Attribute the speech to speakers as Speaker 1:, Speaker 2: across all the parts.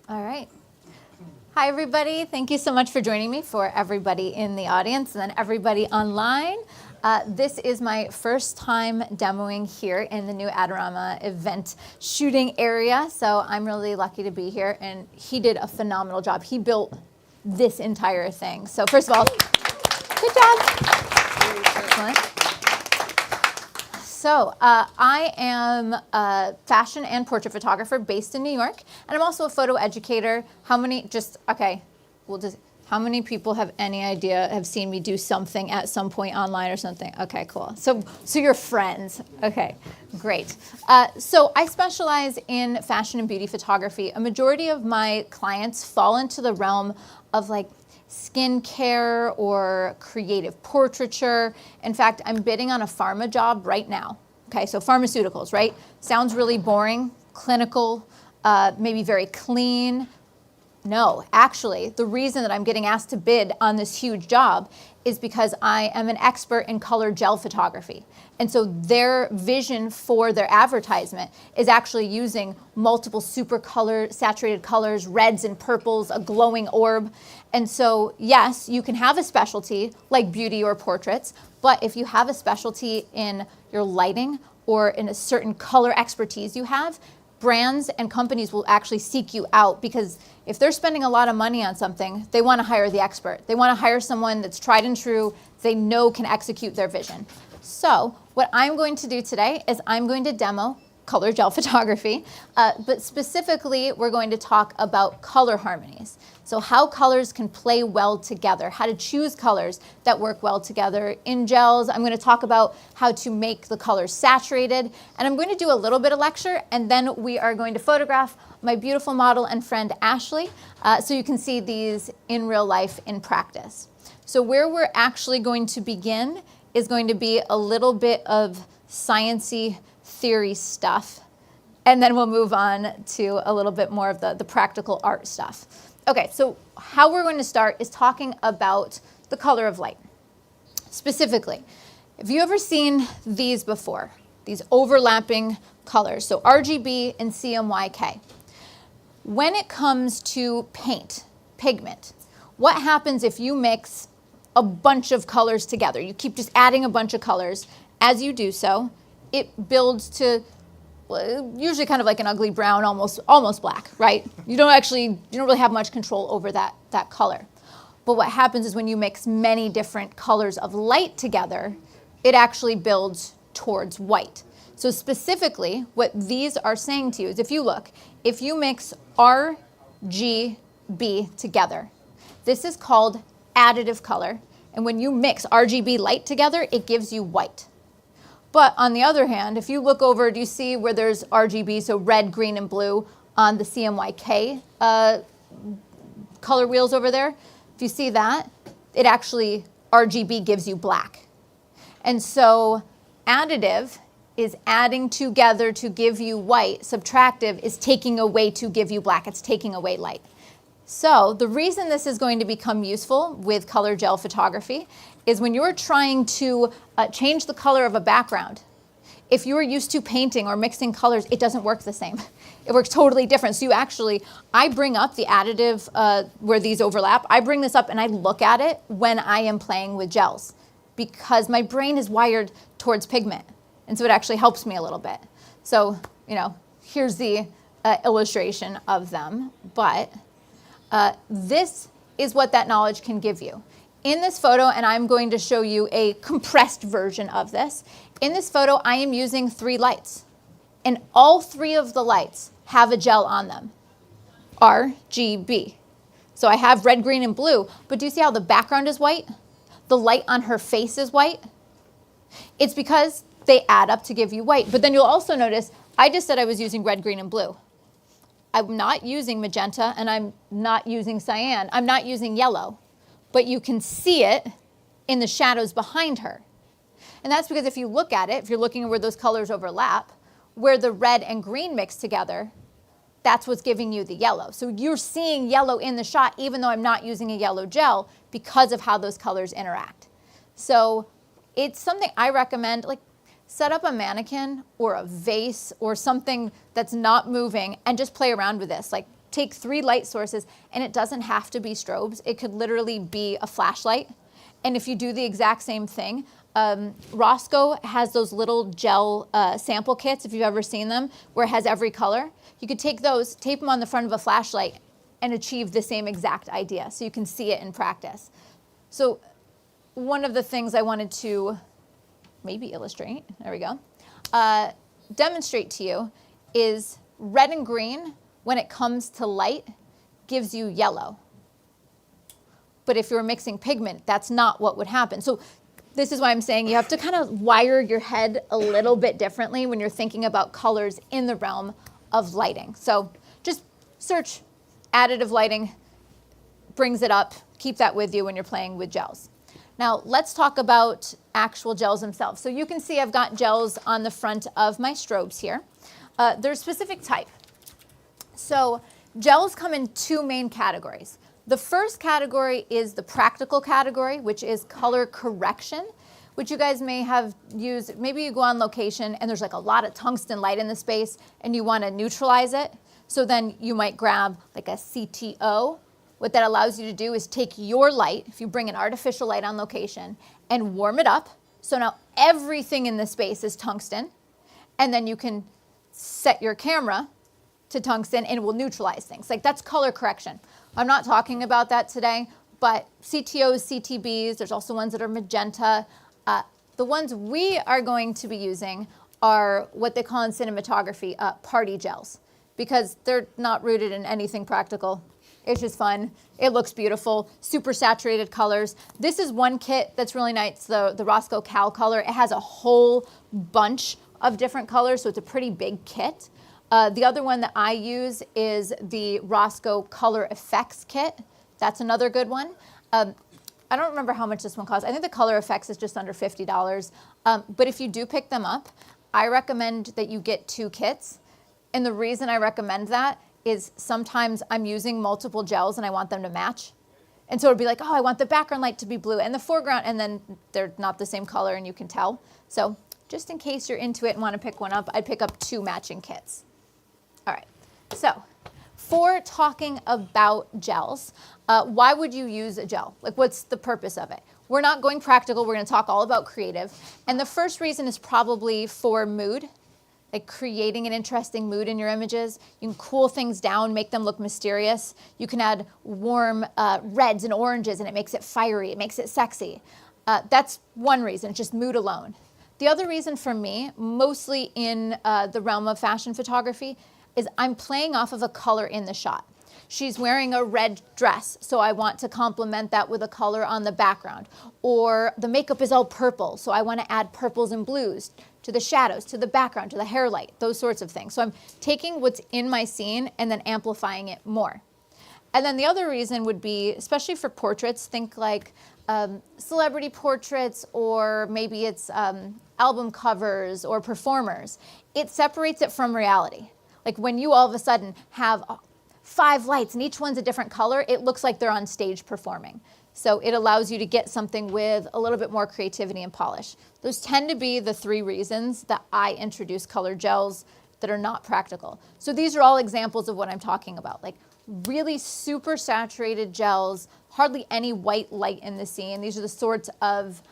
Speaker 1: All right. Hi, everybody. Thank you so much for joining me, for everybody in the audience and then everybody online. This is my first time demoing here in the new Adorama event shooting area, so I'm really lucky to be here, and he did a phenomenal job. He built this entire thing. So first of all, good job. Excellent. So I am a fashion and portrait photographer based in New York, and I'm also a photo educator. How many people have any idea, have seen me do something at some point online or something? Okay, cool. So you're friends. Okay, great. So I specialize in fashion and beauty photography. A majority of my clients fall into the realm of like skincare or creative portraiture. In fact, I'm bidding on a pharma job right now. Okay, so pharmaceuticals, right? Sounds really boring, clinical, maybe very clean. No, actually, the reason that I'm getting asked to bid on this huge job is because I am an expert in color gel photography. And so their vision for their advertisement is actually using multiple super saturated colors, reds and purples, a glowing orb. And so, yes, you can have a specialty like beauty or portraits, but if you have a specialty in your lighting or in a certain color expertise you have, brands and companies will actually seek you out, because if they're spending a lot of money on something, they want to hire the expert. They want to hire someone that's tried and true, they know can execute their vision. So what I'm going to do today is I'm going to demo color gel photography, but specifically we're going to talk about color harmonies. So how colors can play well together, how to choose colors that work well together in gels. I'm going to talk about how to make the colors saturated, and I'm going to do a little bit of lecture, and then we are going to photograph my beautiful model and friend Ashley, so you can see these in real life in practice. So where we're actually going to begin is going to be a little bit of sciencey theory stuff, and then we'll move on to a little bit more of the practical art stuff. Okay, so how we're going to start is talking about the color of light. Specifically, have you ever seen these before? These overlapping colors, so RGB and CMYK. When it comes to paint, pigment, what happens if you mix a bunch of colors together? You keep just adding a bunch of colors. As you do so, it builds to usually kind of like an ugly brown, almost black, right? You don't really have much control over that color. But what happens is when you mix many different colors of light together, it actually builds towards white. So specifically, what these are saying to you is if you mix RGB together, this is called additive color. And when you mix RGB light together, it gives you white. But on the other hand, if you look over, do you see where there's RGB, so red, green, and blue on the CMYK color wheels over there? If you see that, it actually, RGB gives you black. And so additive is adding together to give you white. Subtractive is taking away to give you black. It's taking away light. So the reason this is going to become useful with color gel photography is when you're trying to change the color of a background. If you are used to painting or mixing colors, it doesn't work the same. It works totally different. So I bring up the additive where these overlap. I bring this up and I look at it when I am playing with gels, because my brain is wired towards pigment. And so it actually helps me a little bit. So, here's the illustration of them. But this is what that knowledge can give you. In this photo, and I'm going to show you a compressed version of this, in this photo I am using 3 lights, and all 3 of the lights have a gel on them, RGB. So I have red, green, and blue, but do you see how the background is white? The light on her face is white? It's because they add up to give you white. But then you'll also notice I just said I was using red, green, and blue. I'm not using magenta, and I'm not using cyan. I'm not using yellow. But you can see it in the shadows behind her. And that's because if you look at it, if you're looking at where those colors overlap, where the red and green mix together, that's what's giving you the yellow. So you're seeing yellow in the shot, even though I'm not using a yellow gel, because of how those colors interact. So it's something I recommend, like set up a mannequin or a vase or something that's not moving and just play around with this. Like take 3 light sources, and it doesn't have to be strobes. It could literally be a flashlight. And if you do the exact same thing, Roscoe has those little gel sample kits, if you've ever seen them, where it has every color. You could take those, tape them on the front of a flashlight, and achieve the same exact idea, so you can see it in practice. So one of the things I wanted to maybe illustrate, there we go, demonstrate to you is red and green, when it comes to light, gives you yellow. But if you were mixing pigment, that's not what would happen. So this is why I'm saying you have to kind of wire your head a little bit differently when you're thinking about colors in the realm of lighting. So just search additive lighting, brings it up. Keep that with you when you're playing with gels. Now let's talk about actual gels themselves. So you can see I've got gels on the front of my strobes here. They're a specific type. So gels come in 2 main categories. The first category is the practical category, which is color correction, which you guys may have used. Maybe you go on location and there's like a lot of tungsten light in the space and you want to neutralize it. So then you might grab like a CTO. What that allows you to do is take your light, if you bring an artificial light on location, and warm it up. So now everything in the space is tungsten. And then you can set your camera to tungsten and it will neutralize things. Like that's color correction. I'm not talking about that today, but CTOs, CTBs, there's also ones that are magenta. The ones we are going to be using are what they call in cinematography party gels, because they're not rooted in anything practical. It's just fun. It looks beautiful, super saturated colors. This is one kit that's really nice, the Roscoe Cal color. It has a whole bunch of different colors, so it's a pretty big kit. The other one that I use is the Roscoe Color Effects Kit. That's another good one. I don't remember how much this one costs. I think the Color Effects is just under $50. But if you do pick them up, I recommend that you get 2 kits. And the reason I recommend that is sometimes I'm using multiple gels and I want them to match. And so it'll be like, oh, I want the background light to be blue and the foreground, and then they're not the same color and you can tell. So just in case you're into it and want to pick one up, I'd pick up 2 matching kits. All right, so for talking about gels, why would you use a gel? Like, what's the purpose of it? We're not going practical. We're going to talk all about creative. And the first reason is probably for mood, like creating an interesting mood in your images. You can cool things down, make them look mysterious. You can add warm reds and oranges, and it makes it fiery. It makes it sexy. That's one reason, just mood alone. The other reason for me, mostly in the realm of fashion photography, is I'm playing off of a color in the shot. She's wearing a red dress, so I want to complement that with a color on the background. Or the makeup is all purple, so I want to add purples and blues to the shadows, to the background, to the hair light, those sorts of things. So I'm taking what's in my scene and then amplifying it more. And then the other reason would be, especially for portraits, think like celebrity portraits, or maybe it's album covers or performers. It separates it from reality. Like when you all of a sudden have 5 lights and each one's a different color, it looks like they're on stage performing. So it allows you to get something with a little bit more creativity and polish. Those tend to be the 3 reasons that I introduce color gels that are not practical. So these are all examples of what I'm talking about, like really super saturated gels, hardly any white light in the scene. These are the sorts of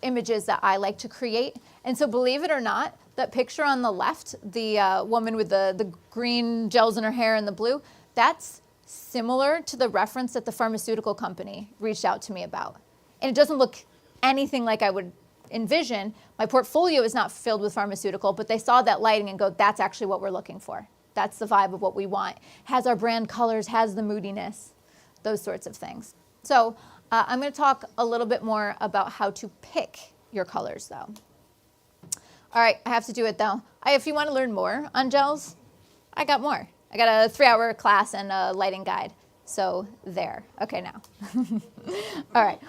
Speaker 1: images that I like to create. And so believe it or not, that picture on the left, the woman with the green gels in her hair and the blue, that's similar to the reference that the pharmaceutical company reached out to me about. And it doesn't look anything like I would envision. My portfolio is not filled with pharmaceutical, but they saw that lighting and go, that's actually what we're looking for. That's the vibe of what we want. Has our brand colors, has the moodiness, those sorts of things. So I'm going to talk a little bit more about how to pick your colors though. All right, I have to do it though. If you want to learn more on gels, I got more. I got a 3-hour class and a lighting guide. So there. Okay, now. All right.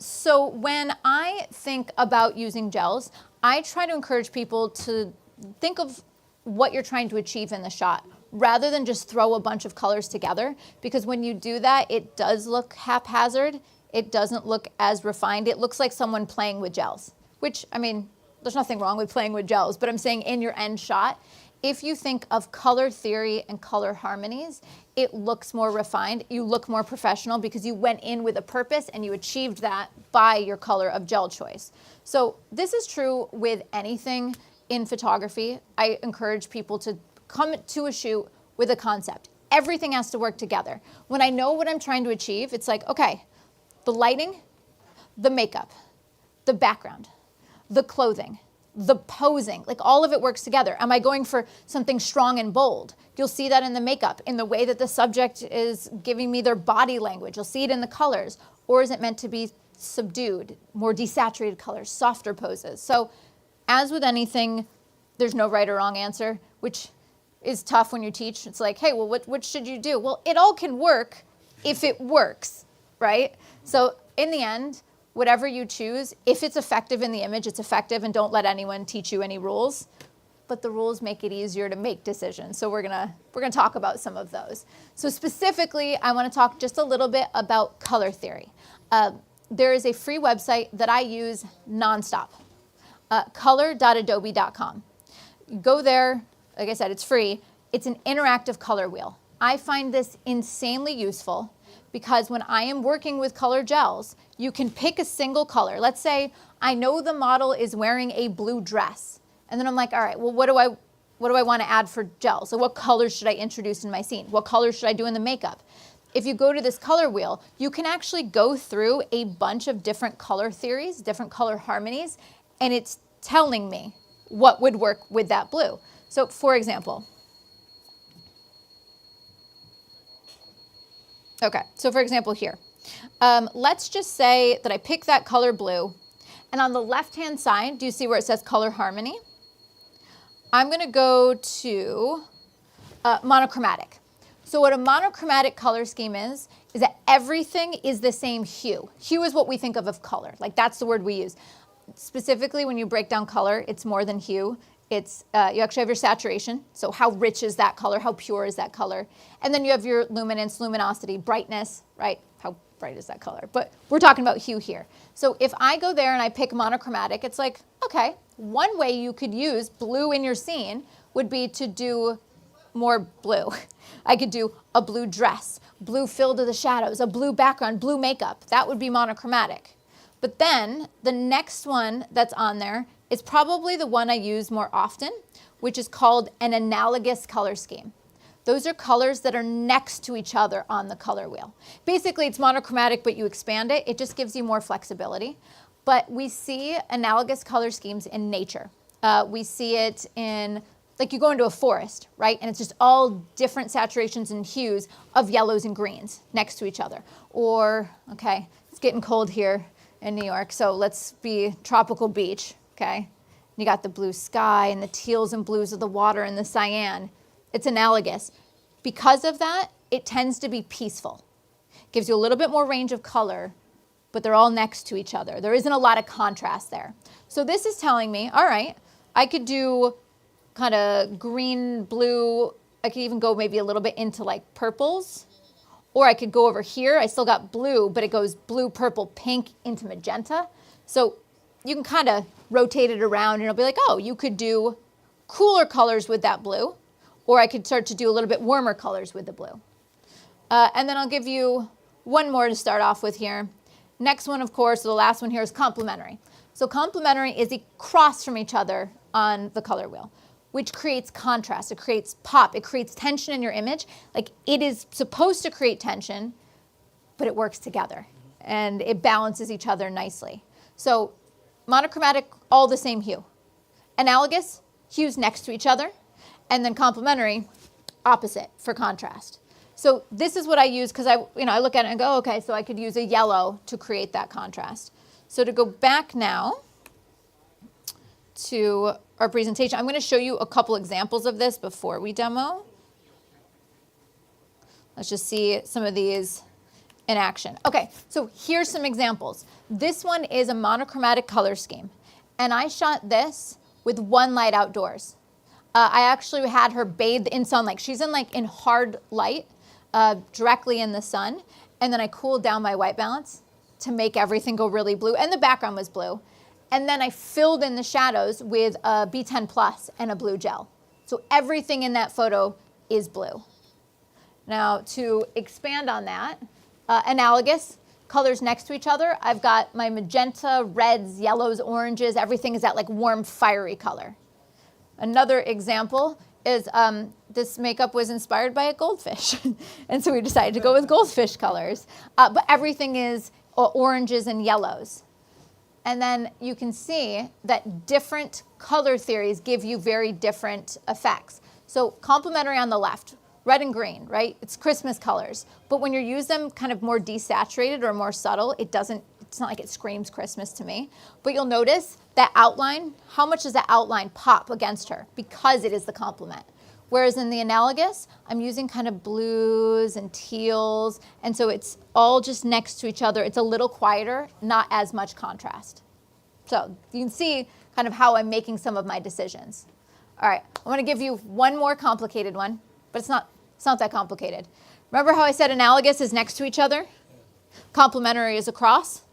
Speaker 1: So when I think about using gels, I try to encourage people to think of what you're trying to achieve in the shot rather than just throw a bunch of colors together, because when you do that, it does look haphazard. It doesn't look as refined. It looks like someone playing with gels, which, I mean, there's nothing wrong with playing with gels, but I'm saying in your end shot, if you think of color theory and color harmonies, it looks more refined. You look more professional because you went in with a purpose and you achieved that by your color of gel choice. So this is true with anything in photography. I encourage people to come to a shoot with a concept. Everything has to work together. When I know what I'm trying to achieve, it's like, okay, the lighting, the makeup, the background, the clothing, the posing, like all of it works together. Am I going for something strong and bold? You'll see that in the makeup, in the way that the subject is giving me their body language. You'll see it in the colors. Or is it meant to be subdued, more desaturated colors, softer poses? So as with anything, there's no right or wrong answer, which is tough when you teach. It's like, hey, well, what should you do? Well, it all can work if it works, right? So in the end, whatever you choose, if it's effective in the image, it's effective, and don't let anyone teach you any rules. But the rules make it easier to make decisions. So we're gonna talk about some of those. So specifically, I want to talk just a little bit about color theory. There is a free website that I use nonstop, color.adobe.com. Go there. Like I said, it's free. It's an interactive color wheel. I find this insanely useful because when I am working with color gels, you can pick a single color. Let's say I know the model is wearing a blue dress. And then I'm like, all right, well, what do I want to add for gels? So what colors should I introduce in my scene? What colors should I do in the makeup? If you go to this color wheel, you can actually go through a bunch of different color theories, different color harmonies, and it's telling me what would work with that blue. So for example, here, let's just say that I pick that color blue, and on the left-hand side, do you see where it says color harmony? I'm going to go to monochromatic. So what a monochromatic color scheme is that everything is the same hue. Hue is what we think of color. Like that's the word we use. Specifically, when you break down color, it's more than hue. It's you actually have your saturation. So how rich is that color? How pure is that color? And then you have your luminance, luminosity, brightness, right? How bright is that color? But we're talking about hue here. So if I go there and I pick monochromatic, it's like, okay, one way you could use blue in your scene would be to do more blue. I could do a blue dress, blue fill to the shadows, a blue background, blue makeup. That would be monochromatic. But then the next one that's on there is probably the one I use more often, which is called an analogous color scheme. Those are colors that are next to each other on the color wheel. Basically, it's monochromatic, but you expand it. It just gives you more flexibility. But we see analogous color schemes in nature. We see it in, like you go into a forest, right? And it's just all different saturations and hues of yellows and greens next to each other. Or, okay, it's getting cold here in New York, so let's be tropical beach, okay? You got the blue sky and the teals and blues of the water and the cyan. It's analogous. Because of that, it tends to be peaceful. Gives you a little bit more range of color, but they're all next to each other. There isn't a lot of contrast there. So this is telling me, all right, I could do kind of green, blue. I could even go maybe a little bit into like purples. Or I could go over here. I still got blue, but it goes blue, purple, pink into magenta. So you can kind of rotate it around and it'll be like, oh, you could do cooler colors with that blue. Or I could start to do a little bit warmer colors with the blue. And then I'll give you one more to start off with here. Next one, of course, the last one here is complementary. So complementary is across from each other on the color wheel, which creates contrast, it creates pop, it creates tension in your image. Like it is supposed to create tension, but it works together and it balances each other nicely. So monochromatic, all the same hue. Analogous, hues next to each other. And then complementary, opposite for contrast. So this is what I use because I look at it and go, okay, so I could use a yellow to create that contrast. So to go back now to our presentation, I'm going to show you a couple examples of this before we demo. Let's just see some of these in action. Okay, so here's some examples. This one is a monochromatic color scheme, and I shot this with one light outdoors. I actually had her bathed in sunlight. She's in hard light, directly in the sun, and then I cooled down my white balance to make everything go really blue, and the background was blue. And then I filled in the shadows with a B10 Plus and a blue gel. So everything in that photo is blue. Now to expand on that, analogous, colors next to each other. I've got my magenta, reds, yellows, oranges. Everything is that like warm, fiery color. Another example is this makeup was inspired by a goldfish. And so we decided to go with goldfish colors. But everything is oranges and yellows. And then you can see that different color theories give you very different effects. So complementary on the left, red and green, right? It's Christmas colors. But when you use them kind of more desaturated or more subtle, it's not like it screams Christmas to me. But you'll notice that outline, how much does that outline pop against her? Because it is the complement. Whereas in the analogous, I'm using kind of blues and teals, and so it's all just next to each other. It's a little quieter, not as much contrast. So you can see kind of how I'm making some of my decisions. All right, I want to give you one more complicated one, but it's not that complicated. Remember how I said analogous is next to each other? Complementary is across?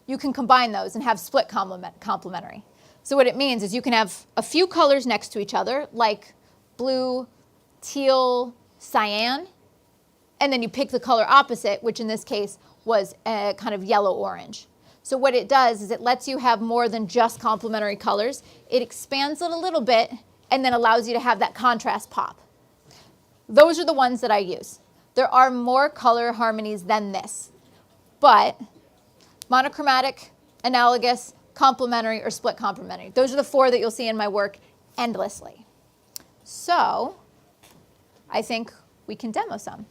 Speaker 1: You can combine those and have split complementary. So what it means is you can have a few colors next to each other, like blue, teal, cyan, and then you pick the color opposite, which in this case was a kind of yellow-orange. So what it does is it lets you have more than just complementary colors. It expands it a little bit and then allows you to have that contrast pop. Those are the ones that I use. There are more color harmonies than this, but monochromatic, analogous, complementary, or split complementary. Those are the four that you'll see in my work endlessly. So I think we can demo some.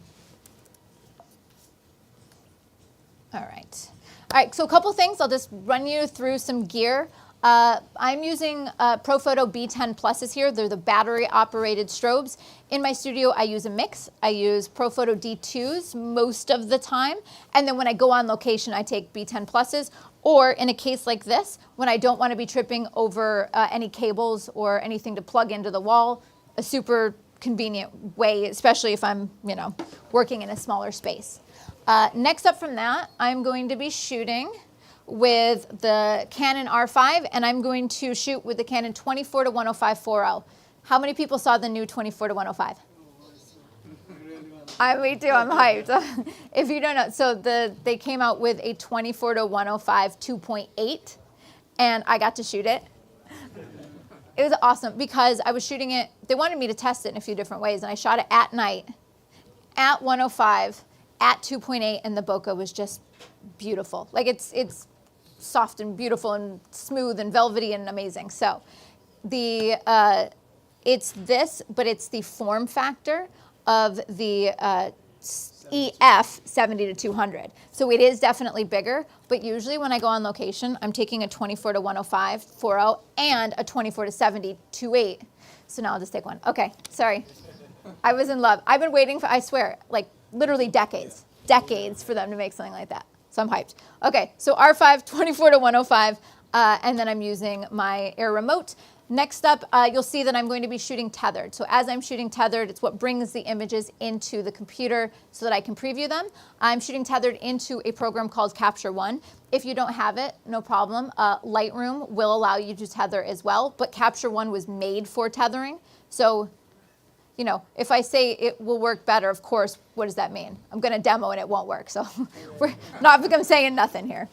Speaker 1: All right. All right, so a couple things. I'll just run you through some gear. I'm using ProPhoto B10 Pluses here. They're the battery-operated strobes. In my studio, I use a mix. I use ProPhoto D2s most of the time. And then when I go on location, I take B10 Pluses. Or in a case like this, when I don't want to be tripping over any cables or anything to plug into the wall, a super convenient way, especially if I'm, working in a smaller space. Next up from that, I'm going to be shooting with the Canon R5, and I'm going to shoot with the Canon 24-105 4.0. How many people saw the new 24-105? Me too, I'm hyped. If you don't know, so they came out with a 24-105 2.8, and I got to shoot it. It was awesome because I was shooting it, they wanted me to test it in a few different ways, and I shot it at night, at 105, at 2.8, and the bokeh was just beautiful. Like it's soft and beautiful and smooth and velvety and amazing. So it's this, but it's the form factor of the EF 70-200. So it is definitely bigger, but usually when I go on location, I'm taking a 24-105 4.0 and a 24-70 2.8. So now I'll just take one. Okay, sorry. I was in love. I've been waiting for, I swear, like literally decades for them to make something like that. So I'm hyped. Okay, so R5, 24-105, and then I'm using my Air Remote. Next up, you'll see that I'm going to be shooting tethered. So as I'm shooting tethered, it's what brings the images into the computer so that I can preview them. I'm shooting tethered into a program called Capture One. If you don't have it, no problem. Lightroom will allow you to tether as well, but Capture One was made for tethering. So if I say it will work better, of course, what does that mean? I'm going to demo and it won't work. So I'm saying nothing here.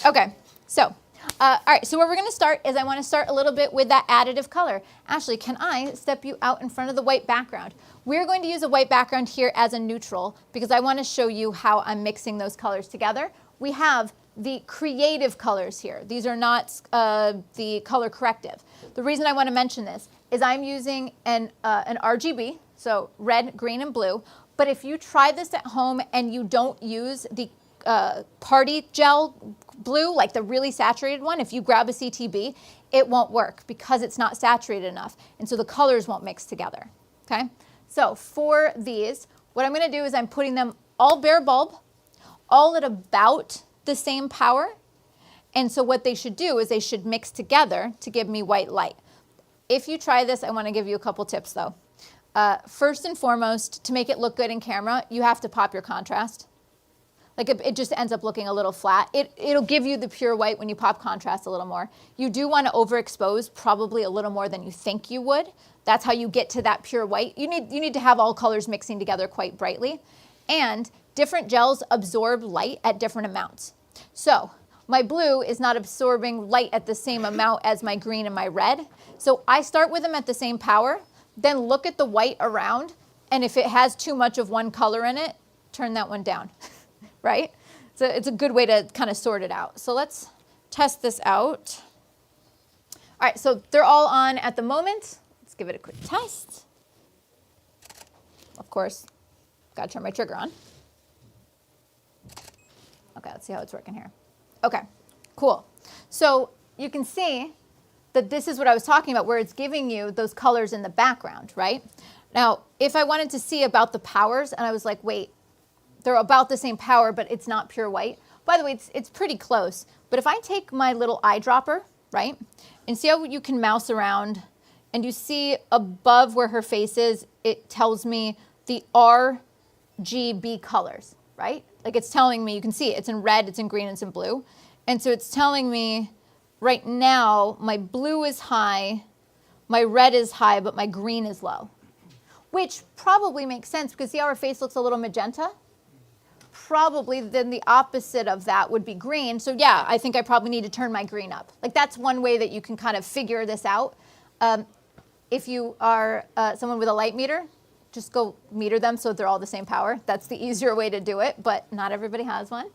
Speaker 1: Okay, so, all right, so where we're going to start is I want to start a little bit with that additive color. Ashley, can I step you out in front of the white background? We're going to use a white background here as a neutral because I want to show you how I'm mixing those colors together. We have the creative colors here. These are not the color corrective. The reason I want to mention this is I'm using an RGB, so red, green, and blue. But if you try this at home and you don't use the party gel blue, like the really saturated one, if you grab a CTB, it won't work because it's not saturated enough. And so the colors won't mix together, okay? So for these, what I'm going to do is I'm putting them all bare bulb, all at about the same power. And so what they should do is they should mix together to give me white light. If you try this, I want to give you a couple tips though. First and foremost, to make it look good in camera, you have to pop your contrast. Like it just ends up looking a little flat. It'll give you the pure white when you pop contrast a little more. You do want to overexpose probably a little more than you think you would. That's how you get to that pure white. You need to have all colors mixing together quite brightly. And different gels absorb light at different amounts. So my blue is not absorbing light at the same amount as my green and my red. So I start with them at the same power, then look at the white around, and if it has too much of one color in it, turn that one down. Right? So it's a good way to kind of sort it out. So let's test this out. All right, so they're all on at the moment. Let's give it a quick test. Of course, got to turn my trigger on. Okay, let's see how it's working here. Okay, cool. So you can see that this is what I was talking about, where it's giving you those colors in the background, right? Now, if I wanted to see about the powers, and I was like, wait, they're about the same power, but it's not pure white. By the way, it's pretty close. But if I take my little eyedropper, right, and see how you can mouse around, and you see above where her face is, it tells me the RGB colors, right? Like it's telling me, you can see it, it's in red, it's in green, it's in blue. And so it's telling me right now my blue is high, my red is high, but my green is low. Which probably makes sense because see how her face looks a little magenta? Probably then the opposite of that would be green. So yeah, I think I probably need to turn my green up. Like that's one way that you can kind of figure this out. If you are someone with a light meter, just go meter them so they're all the same power. That's the easier way to do it, but not everybody has one.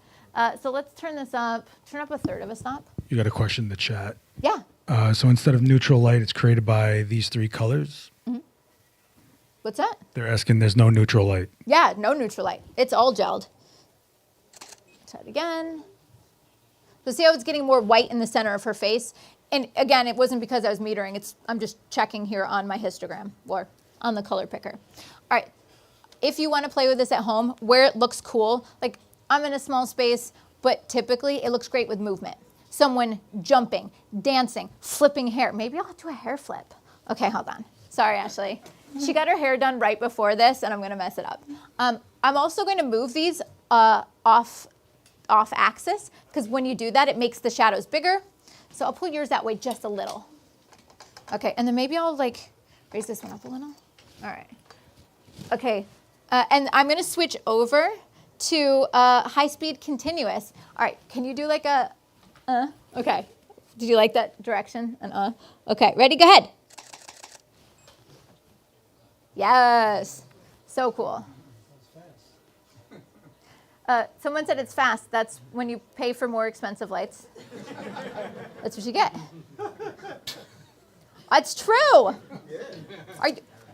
Speaker 1: So let's turn this up, turn up a third of a stop.
Speaker 2: You got a question in the chat.
Speaker 1: Yeah.
Speaker 2: So instead of neutral light, it's created by these three colors.
Speaker 1: Mm-hmm. What's that?
Speaker 2: They're asking there's no neutral light.
Speaker 1: Yeah, no neutral light. It's all gelled. Try it again. So see how it's getting more white in the center of her face? And again, it wasn't because I was metering. I'm just checking here on my histogram or on the color picker. All right. If you want to play with this at home, where it looks cool, like I'm in a small space, but typically it looks great with movement. Someone jumping, dancing, flipping hair. Maybe I'll do a hair flip. Okay, hold on. Sorry, Ashley. She got her hair done right before this, and I'm going to mess it up. I'm also going to move these off axis, because when you do that, it makes the shadows bigger. So I'll pull yours that way just a little. Okay, and then maybe I'll like raise this one up a little. All right. Okay, and I'm going to switch over to high-speed continuous. All right, can you do like a, okay. Did you like that direction? Okay, ready? Go ahead. Yes, so cool. Someone said it's fast. That's when you pay for more expensive lights. That's what you get. That's true.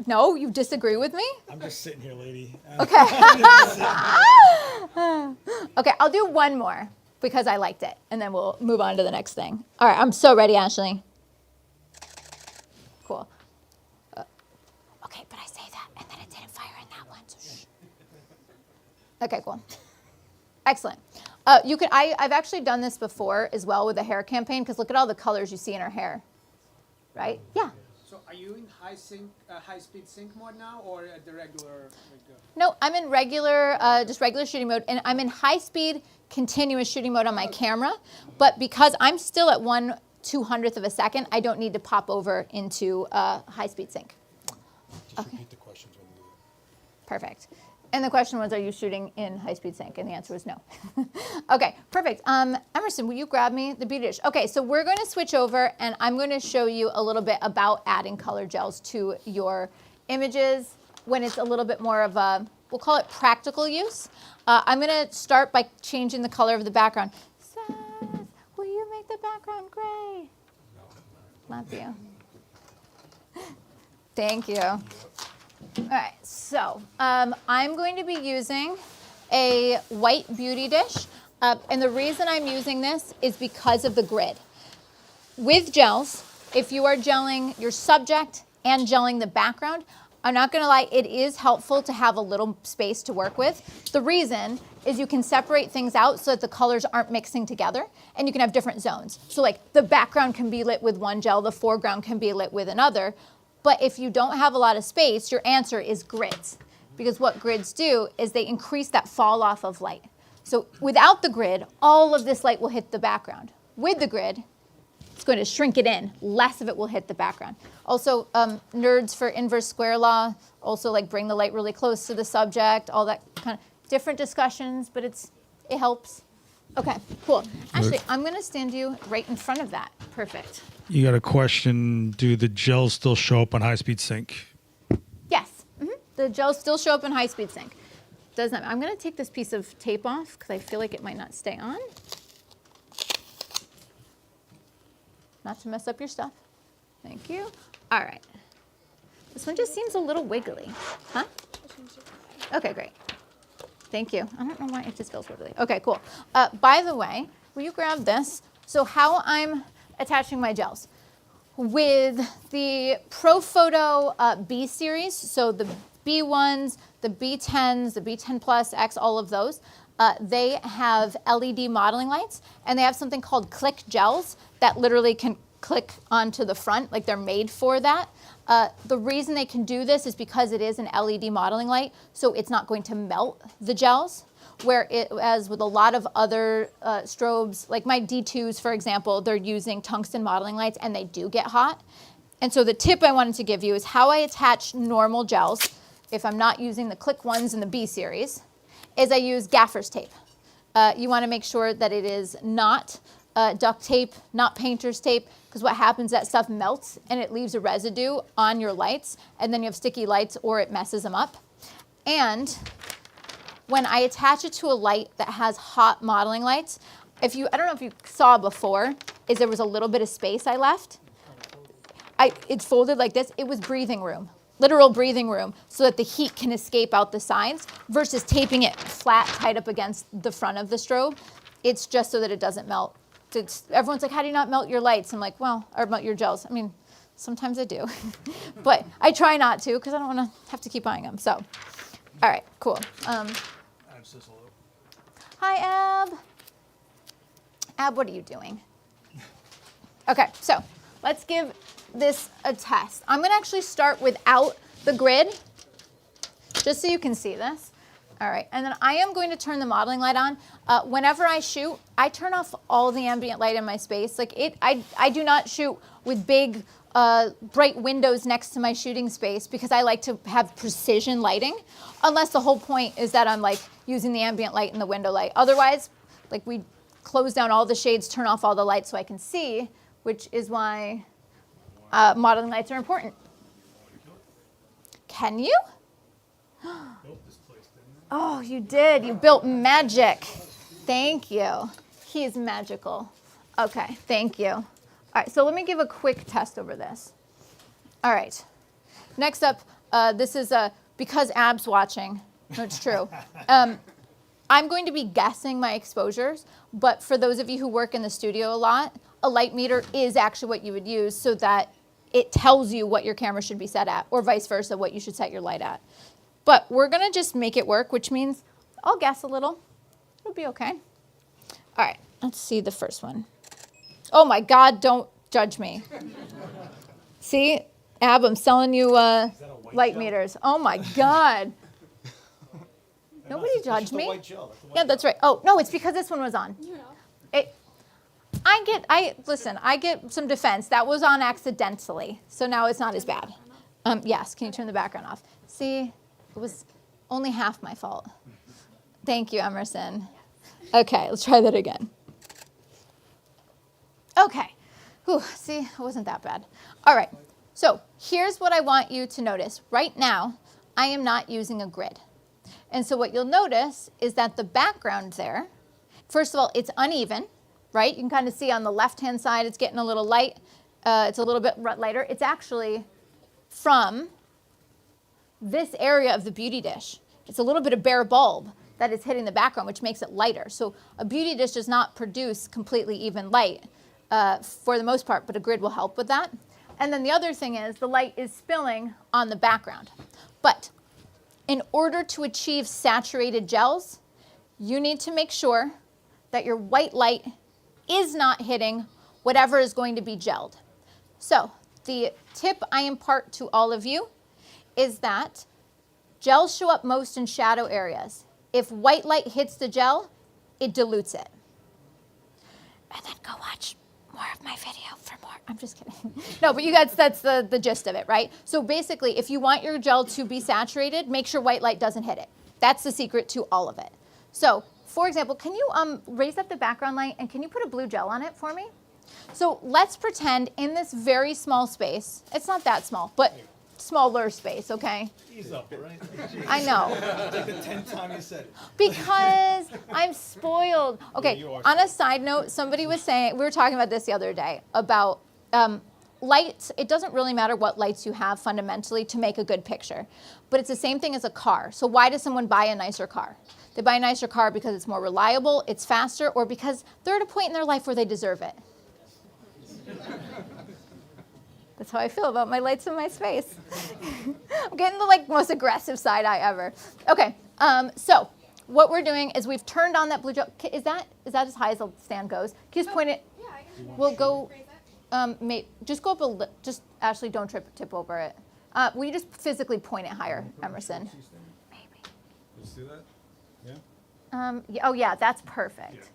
Speaker 1: No, you disagree with me?
Speaker 2: I'm just sitting here, lady.
Speaker 1: Okay. Okay, I'll do one more because I liked it, and then we'll move on to the next thing. All right, I'm so ready, Ashley. Cool. Okay, but I say that, and then it didn't fire in that one, so shh. Okay, cool. Excellent. I've actually done this before as well with a hair campaign, because look at all the colors you see in her hair, right? Yeah.
Speaker 3: So are you in high-speed sync mode now, or at the regular?
Speaker 1: No, I'm in regular, just regular shooting mode, and I'm in high-speed continuous shooting mode on my camera. But because I'm still at 1/200th of a second, I don't need to pop over into high-speed sync.
Speaker 2: Just repeat the questions when you do it.
Speaker 1: Perfect. And the question was, are you shooting in high-speed sync? And the answer was no. Okay, perfect. Emerson, will you grab me the beauty dish? Okay, so we're going to switch over, and I'm going to show you a little bit about adding color gels to your images when it's a little bit more of a, we'll call it practical use. I'm going to start by changing the color of the background. Seth, will you make the background gray? No. Love you. Thank you. All right, so I'm going to be using a white beauty dish, and the reason I'm using this is because of the grid. With gels, if you are gelling your subject and gelling the background, I'm not going to lie, it is helpful to have a little space to work with. The reason is you can separate things out so that the colors aren't mixing together, and you can have different zones. So like the background can be lit with one gel, the foreground can be lit with another. But if you don't have a lot of space, your answer is grids. Because what grids do is they increase that fall off of light. So without the grid, all of this light will hit the background. With the grid, it's going to shrink it in. Less of it will hit the background. Also, nerds for inverse square law, also like bring the light really close to the subject, all that kind of different discussions, but it helps. Okay, cool. Actually, I'm going to stand you right in front of that. Perfect.
Speaker 2: You got a question, do the gels still show up on high-speed sync?
Speaker 1: Yes, the gels still show up in high-speed sync. Doesn't. I'm going to take this piece of tape off because I feel like it might not stay on. Not to mess up your stuff. Thank you. All right. This one just seems a little wiggly. Huh? Okay, great. Thank you. I don't know why it just feels wiggly. Okay, cool. By the way, will you grab this? So how I'm attaching my gels. With the ProPhoto B series, so the B1s, the B10s, the B10 Plus, X, all of those, they have LED modeling lights, and they have something called click gels that literally can click onto the front, like they're made for that. The reason they can do this is because it is an LED modeling light, so it's not going to melt the gels, whereas with a lot of other strobes, like my D2s, for example, they're using tungsten modeling lights, and they do get hot. And so the tip I wanted to give you is how I attach normal gels, if I'm not using the click ones in the B series, is I use gaffer's tape. You want to make sure that it is not duct tape, not painter's tape, because what happens is that stuff melts and it leaves a residue on your lights, and then you have sticky lights or it messes them up. And when I attach it to a light that has hot modeling lights, I don't know if you saw before, is there was a little bit of space I left. It's folded like this. It was breathing room, literal breathing room, so that the heat can escape out the sides versus taping it flat, tight up against the front of the strobe. It's just so that it doesn't melt. Everyone's like, how do you not melt your lights? I'm like, well, or melt your gels. I mean, sometimes I do, but I try not to because I don't want to have to keep buying them. So, all right, cool. Hi, Ab. Ab, what are you doing? Okay, so let's give this a test. I'm going to actually start without the grid, just so you can see this. All right, and then I am going to turn the modeling light on. Whenever I shoot, I turn off all the ambient light in my space. Like I do not shoot with big, bright windows next to my shooting space because I like to have precision lighting, unless the whole point is that I'm like using the ambient light and the window light. Otherwise, like we close down all the shades, turn off all the lights so I can see, which is why modeling lights are important. Can you? Oh, you did. You built magic. Thank you. He is magical. Okay, thank you. All right, so let me give a quick test over this. All right. Next up, this is because Ab's watching. No, it's true. I'm going to be guessing my exposures, but for those of you who work in the studio a lot, a light meter is actually what you would use so that it tells you what your camera should be set at, or vice versa, what you should set your light at. But we're going to just make it work, which means I'll guess a little. It'll be okay. All right, let's see the first one. Oh, my God, don't judge me. See, Ab, I'm selling you light meters. Oh, my God. Nobody judged me. Yeah, that's right. Oh, no, it's because this one was on. I get some defense. That was on accidentally, so now it's not as bad. Yes, can you turn the background off? See? It was only half my fault. Thank you, Emerson. Okay, let's try that again. Okay. Whew, see, it wasn't that bad. All right, so here's what I want you to notice. Right now, I am not using a grid. And so what you'll notice is that the background there, first of all, it's uneven, right? You can kind of see on the left-hand side, it's getting a little light. It's a little bit lighter. It's actually from this area of the beauty dish. It's a little bit of bare bulb that is hitting the background, which makes it lighter. So a beauty dish does not produce completely even light for the most part, but a grid will help with that. And then the other thing is the light is spilling on the background. But in order to achieve saturated gels, you need to make sure that your white light is not hitting whatever is going to be gelled. So the tip I impart to all of you is that gels show up most in shadow areas. If white light hits the gel, it dilutes it. And then go watch more of my video for more. I'm just kidding. No, but you guys, that's the gist of it, right? So basically, if you want your gel to be saturated, make sure white light doesn't hit it. That's the secret to all of it. So, for example, can you raise up the background light and can you put a blue gel on it for me? So let's pretend in this very small space, it's not that small, but smaller space, okay?
Speaker 4: Ease up, right?
Speaker 1: I know.
Speaker 4: Like the 10th time you said it.
Speaker 1: Because I'm spoiled. Okay,
Speaker 4: you are
Speaker 1: on a side note, somebody was saying, we were talking about this the other day, about lights. It doesn't really matter what lights you have fundamentally to make a good picture. But it's the same thing as a car. So why does someone buy a nicer car? They buy a nicer car because it's more reliable, it's faster, or because they're at a point in their life where they deserve it. That's how I feel about my lights in my space. I'm getting the most aggressive side eye ever. Okay, so what we're doing is we've turned on that blue gel. Is that as high as the stand goes? Can you just point it?
Speaker 5: Yeah, I can
Speaker 1: We'll go.
Speaker 5: raise it.
Speaker 1: Just go up a little. Just Ashley, don't tip over it. Will you just physically point it higher, Emerson? Maybe.
Speaker 4: Let's do that. Yeah.
Speaker 1: Oh yeah, that's perfect.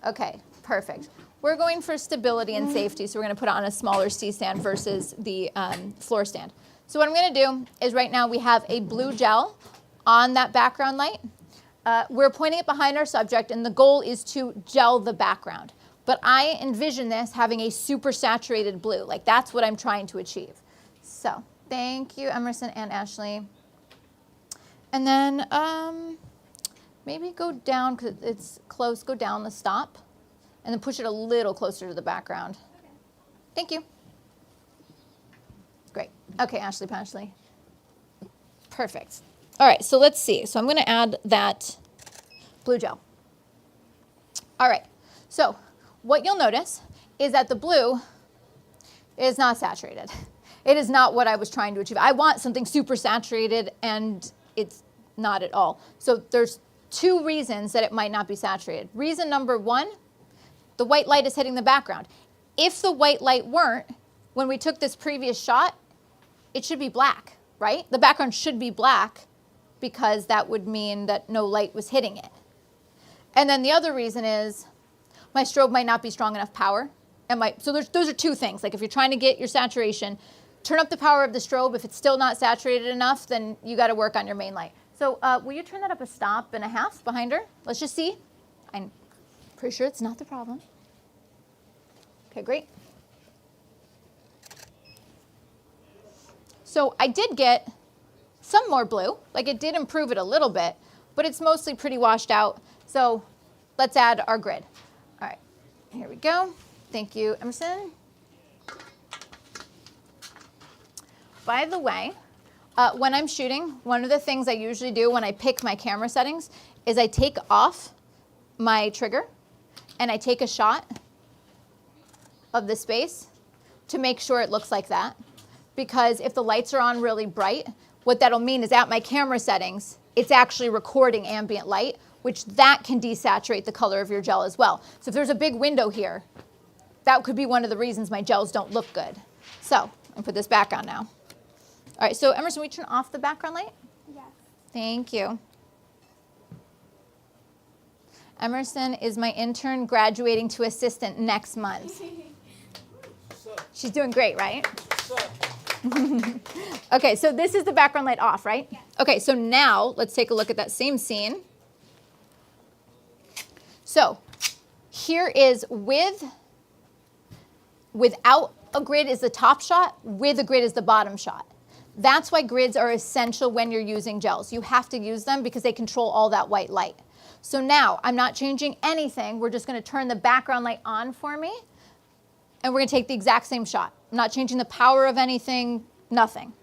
Speaker 1: Okay, perfect. We're going for stability and safety, so we're going to put it on a smaller C-stand versus the floor stand. So what I'm going to do is right now we have a blue gel on that background light. We're pointing it behind our subject, and the goal is to gel the background. But I envision this having a super saturated blue. Like that's what I'm trying to achieve. So thank you, Emerson and Ashley. And then maybe go down, because it's close, go down the stop. And then push it a little closer to the background.
Speaker 5: Okay.
Speaker 1: Thank you. Great. Okay, Ashley. Perfect. All right, so let's see. So I'm going to add that blue gel. All right, so what you'll notice is that the blue is not saturated. It is not what I was trying to achieve. I want something super saturated, and it's not at all. So there's two reasons that it might not be saturated. Reason number one, the white light is hitting the background. If the white light weren't, when we took this previous shot, it should be black, right? The background should be black because that would mean that no light was hitting it. And then the other reason is my strobe might not be strong enough power. So those are two things. Like if you're trying to get your saturation, turn up the power of the strobe. If it's still not saturated enough, then you got to work on your main light. So will you turn that up a stop and a half behind her? Let's just see. I'm pretty sure it's not the problem. Okay, great. So I did get some more blue. Like it did improve it a little bit, but it's mostly pretty washed out. So let's add our grid. All right, here we go. Thank you, Emerson. By the way, when I'm shooting, one of the things I usually do when I pick my camera settings is I take off my trigger and I take a shot of the space to make sure it looks like that. Because if the lights are on really bright, what that'll mean is at my camera settings, it's actually recording ambient light, which that can desaturate the color of your gel as well. So if there's a big window here, that could be one of the reasons my gels don't look good. So I'll put this back on now. All right, so Emerson, we turn off the background light?
Speaker 5: Yes.
Speaker 1: Thank you. Emerson is my intern graduating to assistant next month. She's doing great, right? Okay, so this is the background light off, right?
Speaker 5: Yes.
Speaker 1: Okay, so now let's take a look at that same scene. So here is without a grid is the top shot, with a grid is the bottom shot. That's why grids are essential when you're using gels. You have to use them because they control all that white light. So now I'm not changing anything. We're just going to turn the background light on for me. And we're going to take the exact same shot. I'm not changing the power of anything, nothing.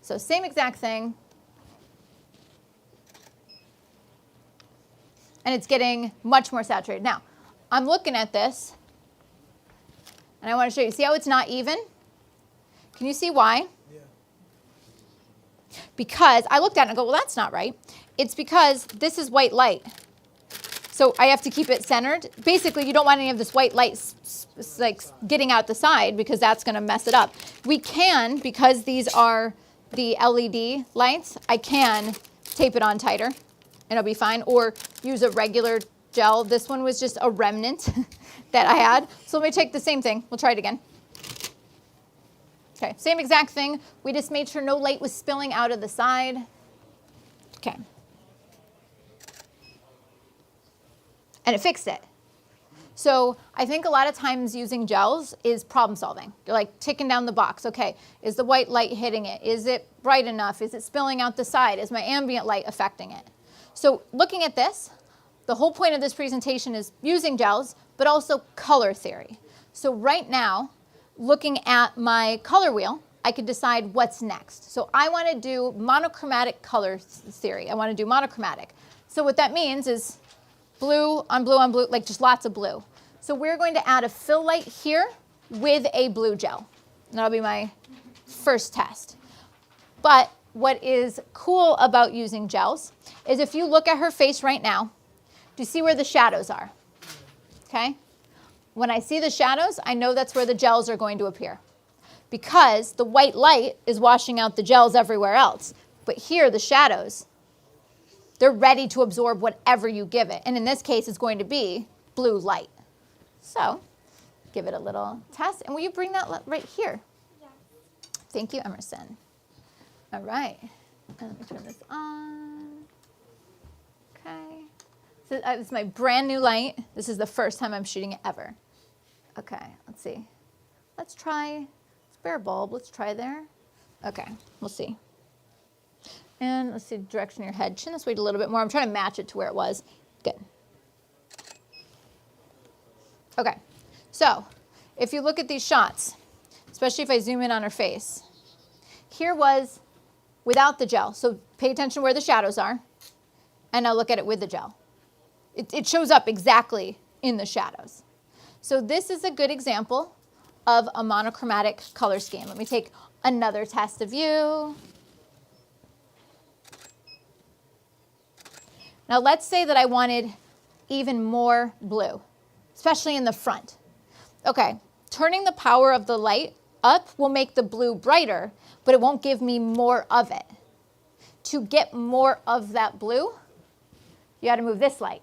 Speaker 1: So same exact thing. And it's getting much more saturated. Now, I'm looking at this, and I want to show you. See how it's not even? Can you see why?
Speaker 4: Yeah.
Speaker 1: Because I looked at it and I go, well, that's not right. It's because this is white light. So I have to keep it centered. Basically, you don't want any of this white light like getting out the side because that's going to mess it up. We can, because these are the LED lights, I can tape it on tighter and it'll be fine, or use a regular gel. This one was just a remnant that I had. So let me take the same thing. We'll try it again. Okay, same exact thing. We just made sure no light was spilling out of the side. Okay. And it fixed it. So I think a lot of times using gels is problem solving. You're like ticking down the box. Okay, is the white light hitting it? Is it bright enough? Is it spilling out the side? Is my ambient light affecting it? So looking at this, the whole point of this presentation is using gels, but also color theory. So right now, looking at my color wheel, I could decide what's next. So I want to do monochromatic color theory. I want to do monochromatic. So what that means is blue on blue on blue, like just lots of blue. So we're going to add a fill light here with a blue gel. And that'll be my first test. But what is cool about using gels is if you look at her face right now, do you see where the shadows are? Okay? When I see the shadows, I know that's where the gels are going to appear because the white light is washing out the gels everywhere else. But here, the shadows, they're ready to absorb whatever you give it. And in this case, it's going to be blue light. So give it a little test. And will you bring that right here? Yeah. Thank you, Emerson. All right. And let me turn this on. Okay. So it's my brand new light. This is the first time I'm shooting it ever. Okay, let's see. Let's try spare bulb. Let's try there. Okay, we'll see. And let's see the direction of your head. Shouldn't this wait a little bit more? I'm trying to match it to where it was. Good. Okay, so if you look at these shots, especially if I zoom in on her face, here was without the gel. So pay attention where the shadows are, and now look at it with the gel. It shows up exactly in the shadows. So this is a good example of a monochromatic color scheme. Let me take another test of you. Now let's say that I wanted even more blue, especially in the front. Okay, turning the power of the light up will make the blue brighter, but it won't give me more of it. To get more of that blue, you got to move this light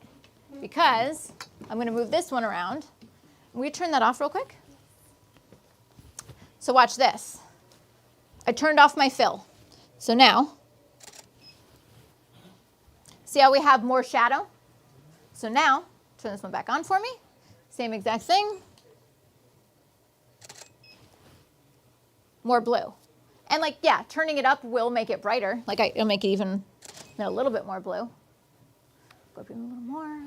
Speaker 1: because I'm going to move this one around. Will you turn that off real quick? So watch this. I turned off my fill. So now, see how we have more shadow? So now, turn this one back on for me. Same exact thing. More blue. And like, yeah, turning it up will make it brighter. Like it'll make it even a little bit more blue. Go up even a little more.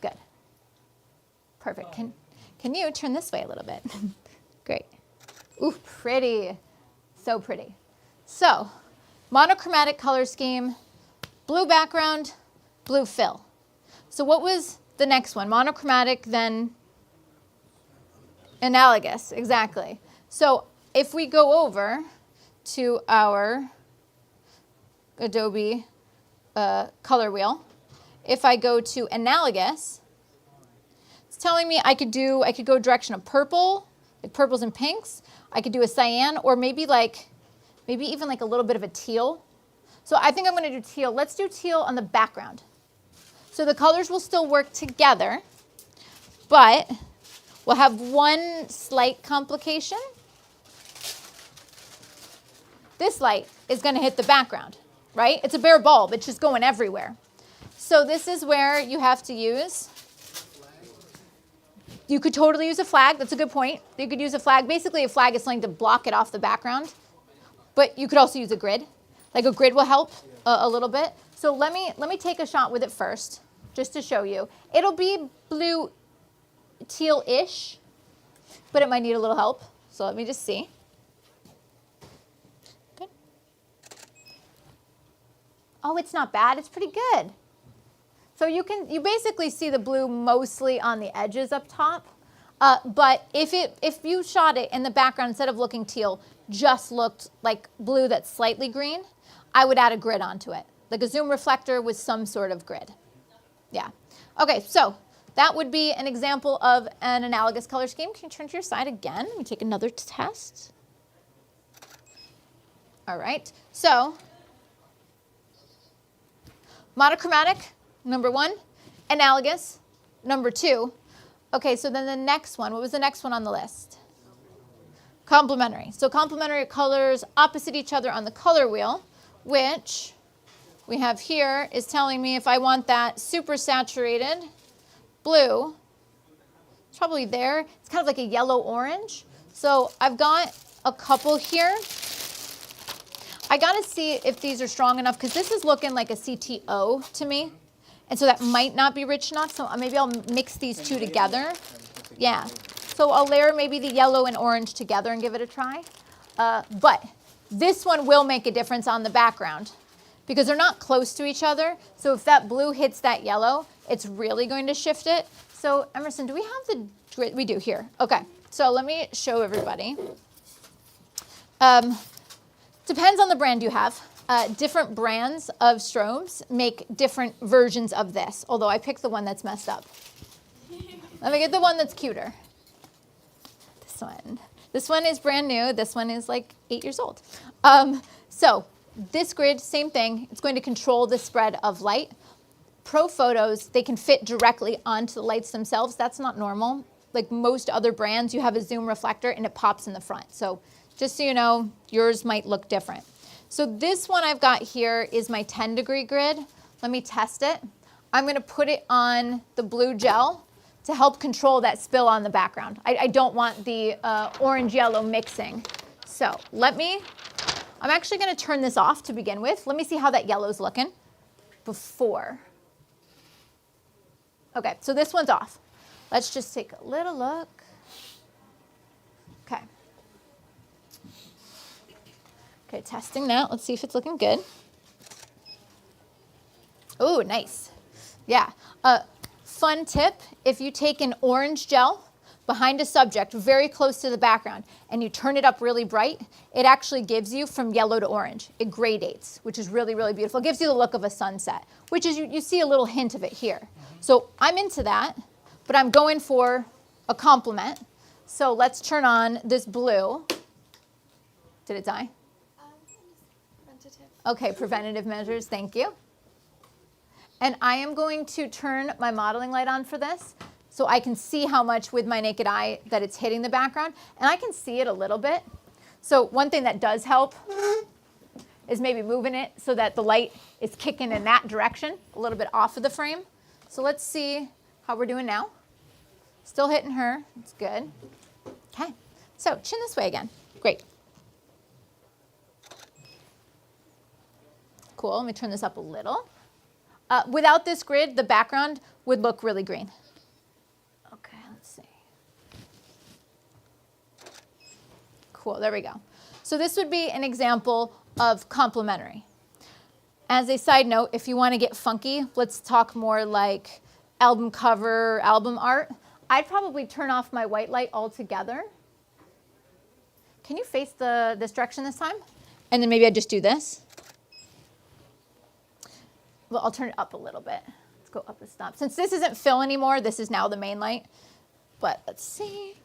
Speaker 1: Good. Perfect. Can you turn this way a little bit? Great. Ooh, pretty. So pretty. So, monochromatic color scheme, blue background, blue fill. So what was the next one? Monochromatic, then analogous. Exactly. So if we go over to our Adobe color wheel, if I go to analogous, it's telling me I could go direction of purple, like purples and pinks. I could do a cyan, or maybe even like a little bit of a teal. So I think I'm going to do teal. Let's do teal on the background. So the colors will still work together, but we'll have one slight complication. This light is going to hit the background, right? It's a bare bulb. It's just going everywhere. So this is where you have to use. You could totally use a flag. That's a good point. You could use a flag. Basically, a flag is something to block it off the background. But you could also use a grid. Like a grid will help a little bit. So let me take a shot with it first, just to show you. It'll be blue teal-ish, but it might need a little help. So let me just see. Good. Oh, it's not bad. It's pretty good. So you basically see the blue mostly on the edges up top. But if you shot it in the background, instead of looking teal, just looked like blue that's slightly green, I would add a grid onto it, like a zoom reflector with some sort of grid. Yeah. Okay, so that would be an example of an analogous color scheme. Can you turn to your side again? Let me take another test. All right, so monochromatic, number one, Analogous, number 2. Okay, so then the next one, what was the next one on the list? Complementary. So complementary colors opposite each other on the color wheel, which we have here is telling me if I want that super saturated blue, it's probably there. It's kind of like a yellow-orange. So I've got a couple here. I got to see if these are strong enough because this is looking like a CTO to me. And so that might not be rich enough. So maybe I'll mix these two together. Yeah. So I'll layer maybe the yellow and orange together and give it a try. But this one will make a difference on the background because they're not close to each other. So if that blue hits that yellow, it's really going to shift it. So Emerson, do we have the grid? We do here. Okay. So let me show everybody. Depends on the brand you have. Different brands of strobes make different versions of this, although I picked the one that's messed up. Let me get the one that's cuter. This one. This one is brand new. This one is like 8 years old. So this grid, same thing. It's going to control the spread of light. Pro photos, they can fit directly onto the lights themselves. That's not normal. Like most other brands, you have a zoom reflector and it pops in the front. So just so you know, yours might look different. So this one I've got here is my 10-degree grid. Let me test it. I'm going to put it on the blue gel to help control that spill on the background. I don't want the orange-yellow mixing. So I'm actually going to turn this off to begin with. Let me see how that yellow's looking before. Okay, so this one's off. Let's just take a little look. Okay. Okay, testing that. Let's see if it's looking good. Oh, nice. Yeah. Fun tip, if you take an orange gel behind a subject very close to the background and you turn it up really bright, it actually gives you from yellow to orange. It gradates, which is really, really beautiful. It gives you the look of a sunset, which is you see a little hint of it here. So I'm into that, but I'm going for a complement. So let's turn on this blue. Did it die? Okay, preventative measures, thank you. And I am going to turn my modeling light on for this so I can see how much with my naked eye that it's hitting the background. And I can see it a little bit. So one thing that does help is maybe moving it so that the light is kicking in that direction, a little bit off of the frame. So let's see how we're doing now. Still hitting her, it's good. Okay, so chin this way again, great. Cool, let me turn this up a little. Without this grid, the background would look really green. Okay, let's see. Cool, there we go. So this would be an example of complementary. As a side note, if you want to get funky, let's talk more like album cover, album art. I'd probably turn off my white light altogether. Can you face this direction this time? And then maybe I'd just do this. Well, I'll turn it up a little bit. Let's go up a stop. Since this isn't fill anymore, this is now the main light. But let's see.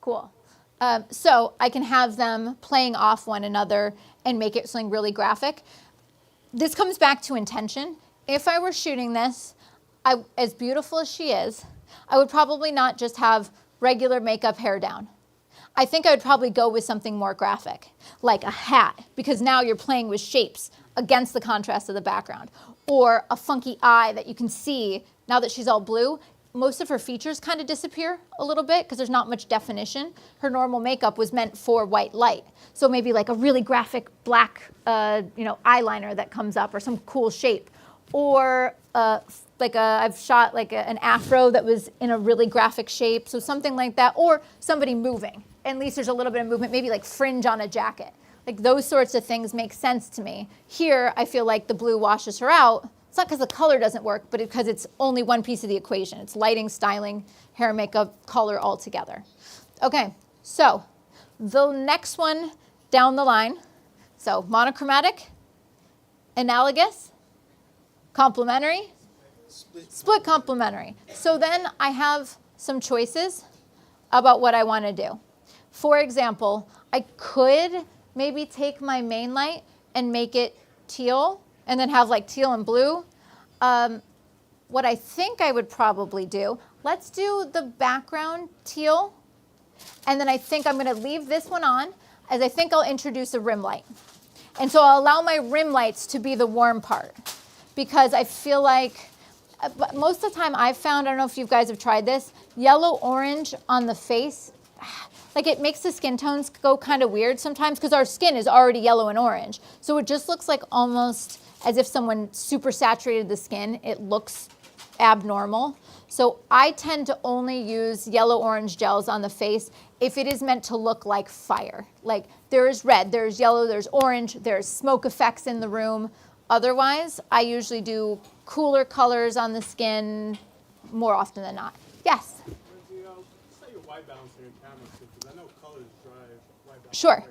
Speaker 1: Cool. So I can have them playing off one another and make it something really graphic. This comes back to intention. If I were shooting this, as beautiful as she is, I would probably not just have regular makeup hair down. I think I would probably go with something more graphic, like a hat, because now you're playing with shapes against the contrast of the background, or a funky eye that you can see now that she's all blue. Most of her features kind of disappear a little bit because there's not much definition. Her normal makeup was meant for white light. So maybe like a really graphic black eyeliner that comes up or some cool shape. Or I've shot like an afro that was in a really graphic shape. So something like that. Or somebody moving. At least there's a little bit of movement, maybe like fringe on a jacket. Like those sorts of things make sense to me. Here, I feel like the blue washes her out. It's not because the color doesn't work, but because it's only one piece of the equation. It's lighting, styling, hair, makeup, color all together. Okay, so the next one down the line. So monochromatic, analogous, complementary, split complementary. So then I have some choices about what I want to do. For example, I could maybe take my main light and make it teal and then have like teal and blue. What I think I would probably do, let's do the background teal, and then I think I'm going to leave this one on, as I think I'll introduce a rim light. And so I'll allow my rim lights to be the warm part, because I feel like most of the time I've found, I don't know if you guys have tried this, yellow orange on the face, like it makes the skin tones go kind of weird sometimes because our skin is already yellow and orange. So it just looks like almost as if someone super saturated the skin. It looks abnormal. So I tend to only use yellow orange gels on the face if it is meant to look like fire. Like there is red, there's yellow, there's orange, there's smoke effects in the room. Otherwise, I usually do cooler colors on the skin more often than not. Yes?
Speaker 3: Set your white balance in your camera too, because I know colors drive white balance.
Speaker 1: Sure.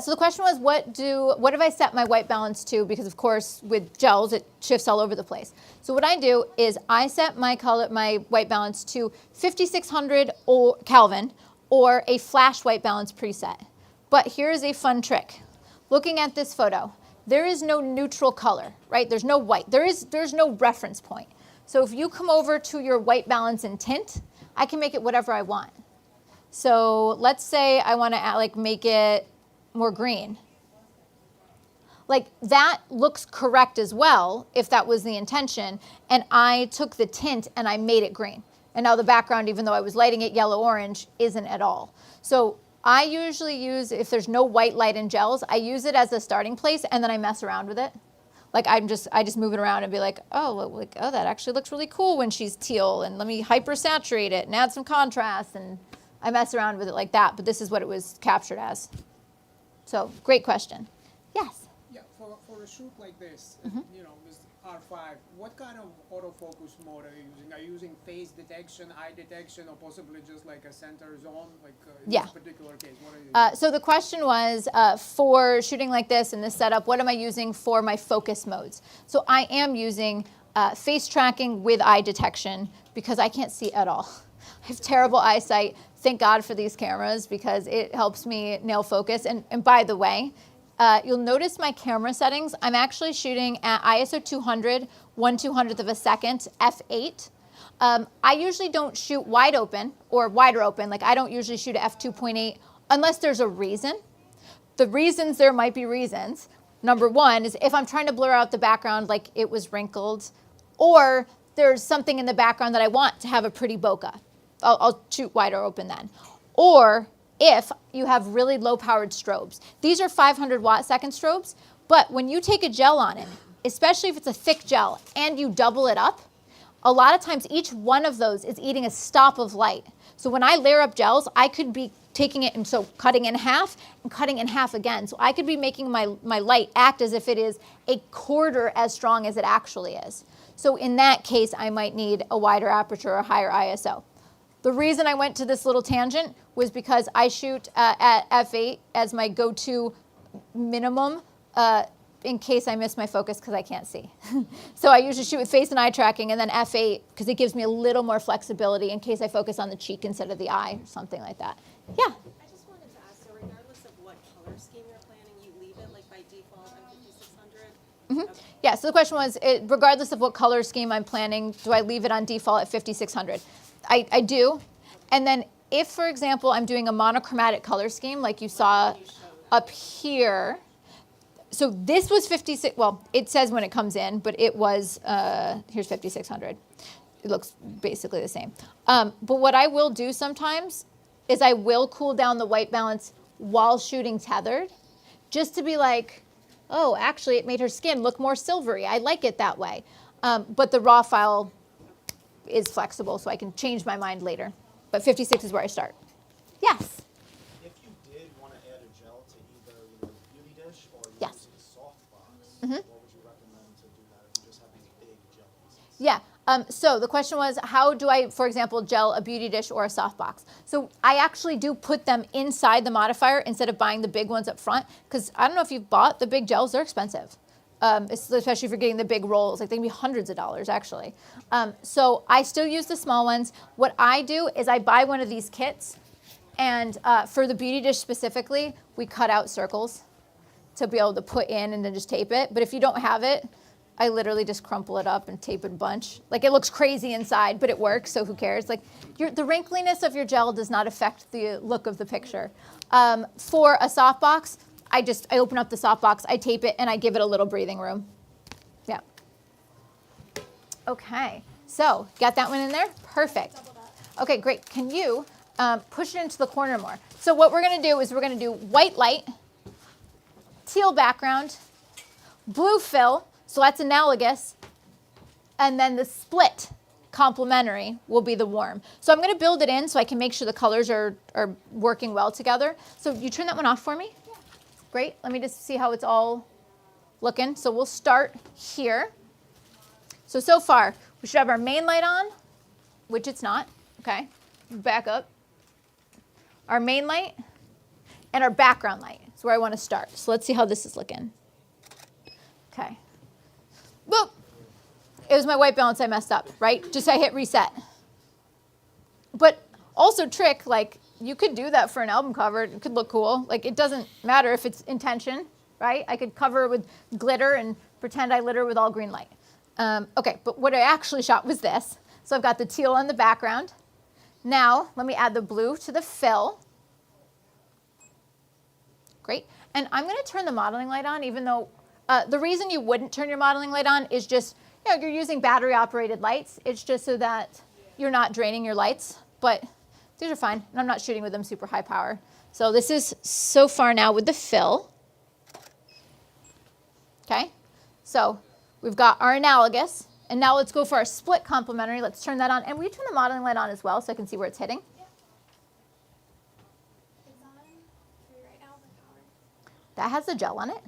Speaker 1: So the question was, what have I set my white balance to? Because of course, with gels, it shifts all over the place. So what I do is I set my white balance to 5600 or Kelvin or a flash white balance preset. But here's a fun trick. Looking at this photo, there is no neutral color, right? There's no white. There's no reference point. So if you come over to your white balance and tint, I can make it whatever I want. So let's say I want to make it more green. Like that looks correct as well if that was the intention, and I took the tint and I made it green. And now the background, even though I was lighting it yellow-orange, isn't at all. So I usually use, if there's no white light in gels, I use it as a starting place and then I mess around with it. Like I just move it around and be like, oh, that actually looks really cool when she's teal, and let me hyper saturate it and add some contrast, and I mess around with it like that, but this is what it was captured as. So, great question. Yes?
Speaker 3: Yeah, for a shoot like this, you know, with R5, what kind of autofocus mode are you using? Are you using face detection, eye detection, or possibly just like a center zone? Like in this particular case, what are you using?
Speaker 1: So the question was, for shooting like this in this setup, what am I using for my focus modes? So I am using face tracking with eye detection because I can't see at all. I have terrible eyesight. Thank God for these cameras because it helps me nail focus. And by the way, you'll notice my camera settings. I'm actually shooting at ISO 200, 1/200th of a second, f8. I usually don't shoot wide open or wider open. Like I don't usually shoot at f2.8 unless there's a reason. The reasons, there might be reasons. Number one is if I'm trying to blur out the background like it was wrinkled, or there's something in the background that I want to have a pretty bokeh. I'll shoot wider open then. Or if you have really low-powered strobes. These are 500 watt second strobes, but when you take a gel on it, especially if it's a thick gel, and you double it up, a lot of times each one of those is eating a stop of light. So when I layer up gels, I could be taking it and so cutting in half and cutting in half again. So I could be making my light act as if it is a quarter as strong as it actually is. So in that case, I might need a wider aperture or a higher ISO. The reason I went to this little tangent was because I shoot at f8 as my go-to minimum in case I miss my focus because I can't see. So I usually shoot with face and eye tracking and then f8 because it gives me a little more flexibility in case I focus on the cheek instead of the eye or something like that. Yeah?
Speaker 5: I just wanted to ask, so regardless of what color scheme you're planning, you leave it like by default on 5600? Okay.
Speaker 1: Yeah, so the question was, regardless of what color scheme I'm planning, do I leave it on default at 5600? I do. And then if, for example, I'm doing a monochromatic color scheme like you saw up here, so this was 56, well, it says when it comes in, but it was, here's 5600. It looks basically the same. But what I will do sometimes is I will cool down the white balance while shooting tethered, just to be like, oh, actually it made her skin look more silvery. I like it that way. But the raw file is flexible, so I can change my mind later. But 56 is where I start. Yes?
Speaker 6: If you did want to add a gel to either your beauty dish or
Speaker 1: Yes.
Speaker 6: use a softbox, what would you recommend to do that if you just have these big gel pieces?
Speaker 1: Yeah. So the question was, how do I, for example, gel a beauty dish or a softbox? So I actually do put them inside the modifier instead of buying the big ones up front, because I don't know if you've bought the big gels, they're expensive. Especially if you're getting the big rolls, like they can be hundreds of dollars actually. So I still use the small ones. What I do is I buy one of these kits, and for the beauty dish specifically, we cut out circles to be able to put in and then just tape it. But if you don't have it, I literally just crumple it up and tape it a bunch. Like, it looks crazy inside, but it works, so who cares? Like, the wrinkliness of your gel does not affect the look of the picture. For a softbox, I open up the softbox, I tape it, and I give it a little breathing room. Yeah. Okay, so got that one in there? Perfect. Okay, great. Can you push it into the corner more? So what we're going to do is we're going to do white light, teal background, blue fill, so that's analogous, and then the split complementary will be the warm. So I'm going to build it in so I can make sure the colors are working well together. So you turn that one off for me? Yeah. Great. Let me just see how it's all looking. So we'll start here. So far, we should have our main light on, which it's not. Okay. Back up. Our main light and our background light is where I want to start. So let's see how this is looking. Okay. Boop. It was my white balance I messed up, right? Just I hit reset. But also trick, like, you could do that for an album cover. It could look cool. Like, it doesn't matter if it's intention, right? I could cover it with glitter and pretend I litter with all green light. Okay, but what I actually shot was this. So I've got the teal on the background. Now, let me add the blue to the fill. Great. And I'm going to turn the modeling light on, even though the reason you wouldn't turn your modeling light on is just, you know, you're using battery-operated lights. It's just so that you're not draining your lights. But these are fine, and I'm not shooting with them super high power. So this is so far now with the fill. Okay. So we've got our analogous. And now let's go for our split complementary. Let's turn that on. And will you turn the modeling light on as well so I can see where it's hitting?
Speaker 7: Yeah. It's on 3 right now, the power.
Speaker 1: That has the gel on it.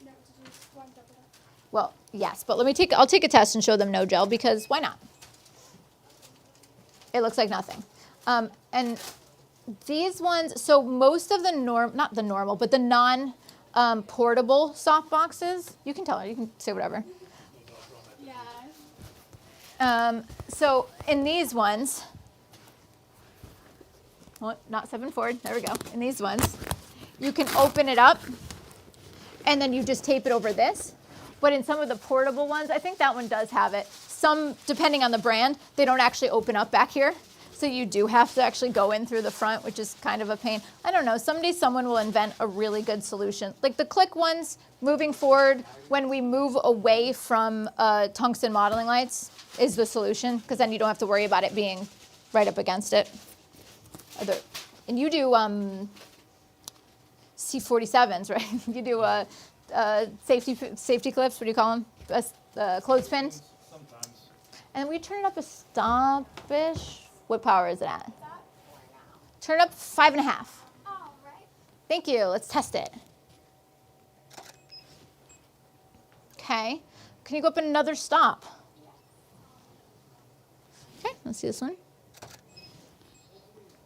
Speaker 7: No, to just one double up.
Speaker 1: Well, yes, but I'll take a test and show them no gel because why not? It looks like nothing. And these ones, so most of the not the normal, but the non-portable soft boxes, you can tell her, you can say whatever.
Speaker 7: Yeah.
Speaker 1: So in these ones, well, not 7 forward, there we go. In these ones, you can open it up and then you just tape it over this. But in some of the portable ones, I think that one does have it. Some, depending on the brand, they don't actually open up back here. So you do have to actually go in through the front, which is kind of a pain. I don't know, someday someone will invent a really good solution. Like the click ones, moving forward, when we move away from tungsten modeling lights is the solution, because then you don't have to worry about it being right up against it. And you do C47s, right? You do safety clips, what do you call them? Clothespins?
Speaker 4: Sometimes.
Speaker 1: And we turn it up a stompish. What power is it at?
Speaker 7: Is that 4 now?
Speaker 1: Turn up 5.5.
Speaker 7: Oh, right.
Speaker 1: Thank you. Let's test it. Okay. Can you go up in another stop? Okay, let's see this one.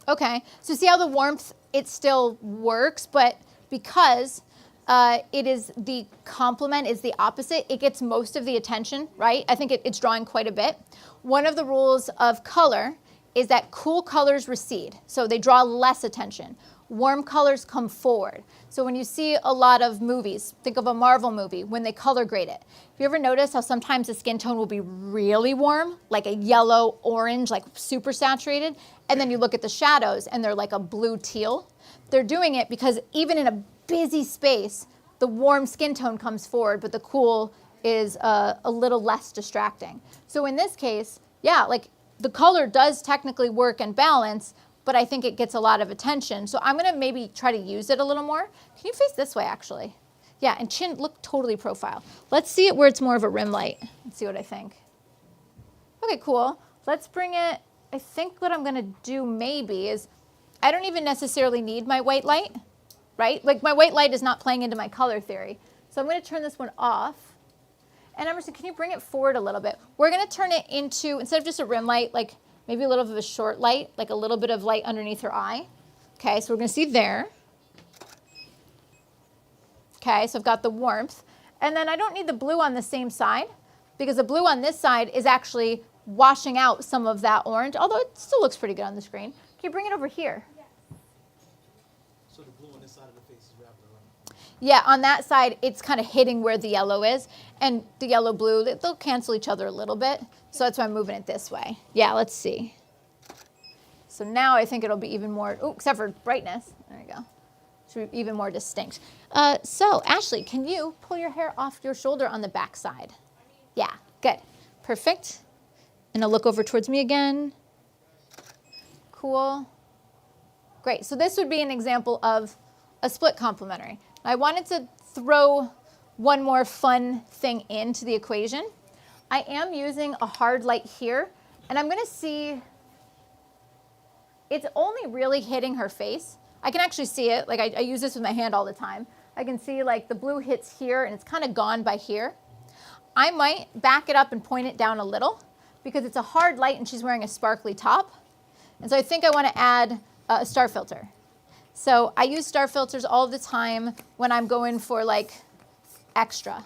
Speaker 1: Okay, so see how the warmth, it still works, but because it is the complement is the opposite, it gets most of the attention, right? I think it's drawing quite a bit. One of the rules of color is that cool colors recede, so they draw less attention. Warm colors come forward. So when you see a lot of movies, think of a Marvel movie, when they color grade it. Have you ever noticed how sometimes the skin tone will be really warm, like a yellow, orange, like super saturated, and then you look at the shadows and they're like a blue teal? They're doing it because even in a busy space, the warm skin tone comes forward, but the cool is a little less distracting. So in this case, yeah, like the color does technically work and balance, but I think it gets a lot of attention. So I'm gonna maybe try to use it a little more. Can you face this way, actually? Yeah, and chin, look totally profile. Let's see it where it's more of a rim light. Let's see what I think. Okay, cool. Let's bring it, I think what I'm gonna do maybe is, I don't even necessarily need my white light, right? Like my white light is not playing into my color theory. So I'm gonna turn this one off. And Emerson, can you bring it forward a little bit? We're gonna turn it into, instead of just a rim light, like maybe a little bit of a short light, like a little bit of light underneath her eye. Okay, so we're gonna see there. Okay, so I've got the warmth. And then I don't need the blue on the same side because the blue on this side is actually washing out some of that orange, although it still looks pretty good on the screen. Can you bring it over here?
Speaker 6: So the blue on this side of the face is wrapped around.
Speaker 1: Yeah, on that side, it's kind of hitting where the yellow is. And the yellow, blue, they'll cancel each other a little bit. So that's why I'm moving it this way. Yeah, let's see. So now I think it'll be even more, except for brightness. There you go. Should be even more distinct. So Ashley, can you pull your hair off your shoulder on the back side? Yeah, good. Perfect. And I'll look over towards me again. Cool. Great. So this would be an example of a split complementary. I wanted to throw one more fun thing into the equation. I am using a hard light here, and I'm going to see it's only really hitting her face. I can actually see it. Like I use this with my hand all the time. I can see like the blue hits here, and it's kind of gone by here. I might back it up and point it down a little because it's a hard light and she's wearing a sparkly top. And so I think I want to add a star filter. So I use star filters all the time when I'm going for like extra.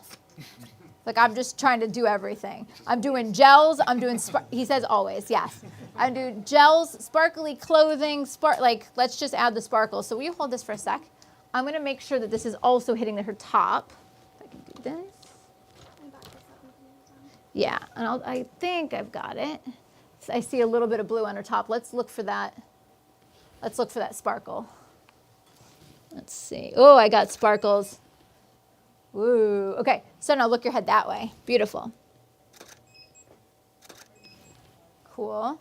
Speaker 1: Like I'm just trying to do everything. I'm doing gels, I'm doing, he says always, yes. I do gels, sparkly clothing, like let's just add the sparkle. So will you hold this for a sec? I'm gonna make sure that this is also hitting her top. If I can do this. Yeah, and I think I've got it. So I see a little bit of blue on her top. Let's look for that. Let's look for that sparkle. Let's see. Oh, I got sparkles. Woo. Okay, so now look your head that way. Beautiful. Cool.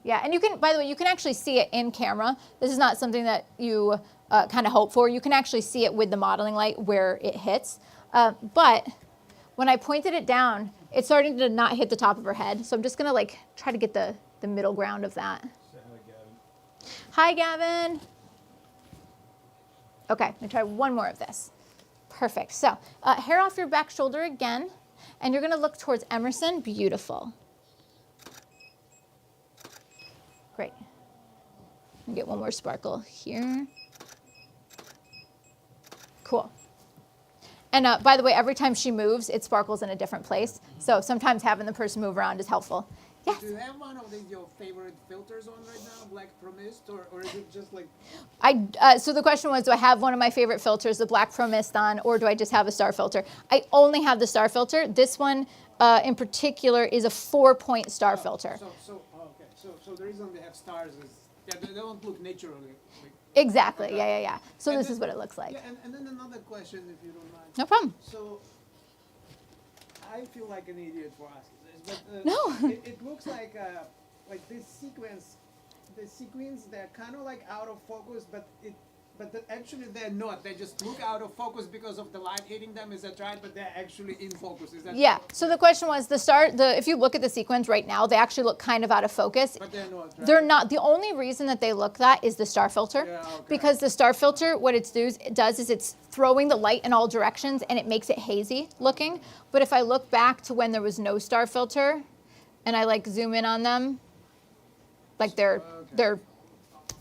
Speaker 1: Yeah, and you can, by the way, you can actually see it in camera. This is not something that you kind of hope for. You can actually see it with the modeling light where it hits. But when I pointed it down, it's starting to not hit the top of her head. So I'm just gonna like try to get the middle ground of that. Hi, Gavin. Okay, I'm gonna try one more of this. Perfect. So hair off your back shoulder again, and you're gonna look towards Emerson. Beautiful. Great. Get one more sparkle here. Cool. And by the way, every time she moves, it sparkles in a different place. So sometimes having the person move around is helpful. Yes?
Speaker 3: Do you have one of your favorite filters on right now, Black Promist, or is it just like...
Speaker 1: So the question was, do I have one of my favorite filters, the Black Pro Mist on, or do I just have a star filter? I only have the star filter. This one in particular is a 4-point star filter.
Speaker 3: So the reason they have stars is they don't look naturally. Like,
Speaker 1: Exactly, yeah. So this is what it looks like.
Speaker 3: Yeah, and then another question, if you don't mind.
Speaker 1: No problem.
Speaker 3: So, I feel like an idiot for asking this, but
Speaker 1: No.
Speaker 3: it looks like this sequence, the sequence, they're kind of like out of focus, but actually they're not. They just look out of focus because of the light hitting them. Is that right? But they're actually in focus. Is that?
Speaker 1: Yeah. So the question was if you look at the sequence right now, they actually look kind of out of focus.
Speaker 3: But they're not. Right?
Speaker 1: They're not. The only reason that they look that is the star filter.
Speaker 3: Yeah, okay.
Speaker 1: Because the star filter, what it does is it's throwing the light in all directions and it makes it hazy looking. But if I look back to when there was no star filter, and I like zoom in on them, like they're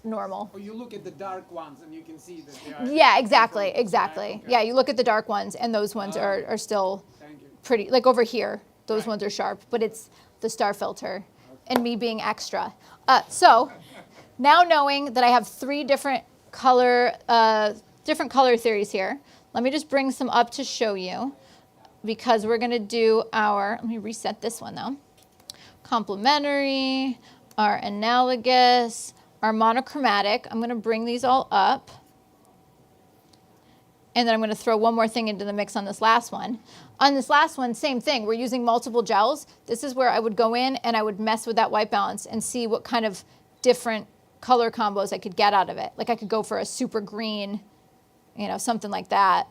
Speaker 1: normal.
Speaker 3: Or you look at the dark ones and you can see that they are.
Speaker 1: Yeah, exactly.
Speaker 3: Right? Okay.
Speaker 1: Yeah, you look at the dark ones and those ones are still
Speaker 3: Thank you.
Speaker 1: pretty, like over here, those
Speaker 3: Right.
Speaker 1: ones are sharp, but it's the star filter and me being extra. So now knowing that I have 3 different color theories here, let me just bring some up to show you because we're gonna do let me reset this one though. Complementary, our analogous, our monochromatic. I'm gonna bring these all up. And then I'm gonna throw one more thing into the mix on this last one. On this last one, same thing. We're using multiple gels. This is where I would go in and I would mess with that white balance and see what kind of different color combos I could get out of it. Like I could go for a super green, something like that,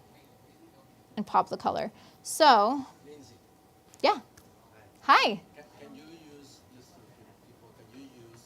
Speaker 1: and pop the color. So,
Speaker 8: Lindsay,
Speaker 1: yeah. Hi.
Speaker 8: can you use, just for people, can you use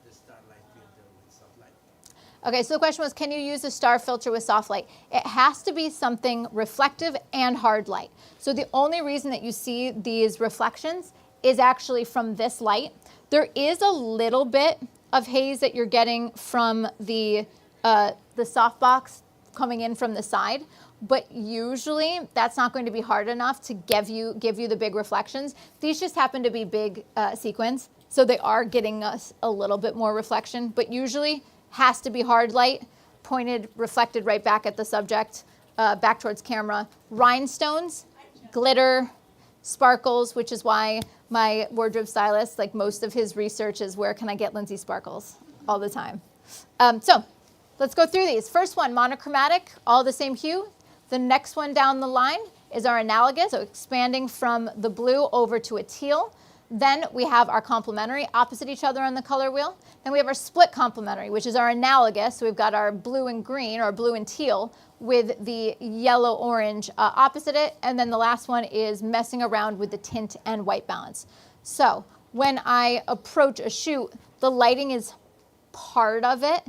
Speaker 8: the starlight filter with soft light?
Speaker 1: Okay, so the question was, can you use a star filter with soft light? It has to be something reflective and hard light. So the only reason that you see these reflections is actually from this light. There is a little bit of haze that you're getting from the softbox coming in from the side, but usually that's not going to be hard enough to give you the big reflections. These just happen to be big sequins, so they are getting us a little bit more reflection, but usually has to be hard light, pointed, reflected right back at the subject, back towards camera, rhinestones, glitter, sparkles, which is why my wardrobe stylist, like most of his research is where can I get Lindsay sparkles all the time. So let's go through these. First one, monochromatic, all the same hue. The next one down the line is our analogous, so expanding from the blue over to a teal. Then we have our complementary, opposite each other on the color wheel. Then we have our split complementary, which is our analogous. So we've got our blue and green, or blue and teal, with the yellow-orange opposite it. And then the last one is messing around with the tint and white balance. So when I approach a shoot, the lighting is part of it,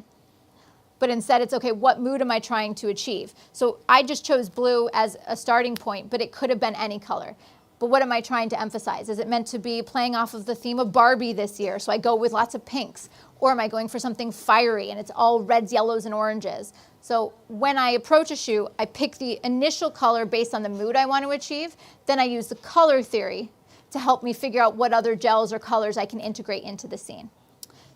Speaker 1: but instead it's, okay, what mood am I trying to achieve? So I just chose blue as a starting point, but it could have been any color. But what am I trying to emphasize? Is it meant to be playing off of the theme of Barbie this year, so I go with lots of pinks? Or am I going for something fiery and it's all reds, yellows, and oranges? So when I approach a shoot, I pick the initial color based on the mood I want to achieve. Then I use the color theory to help me figure out what other gels or colors I can integrate into the scene.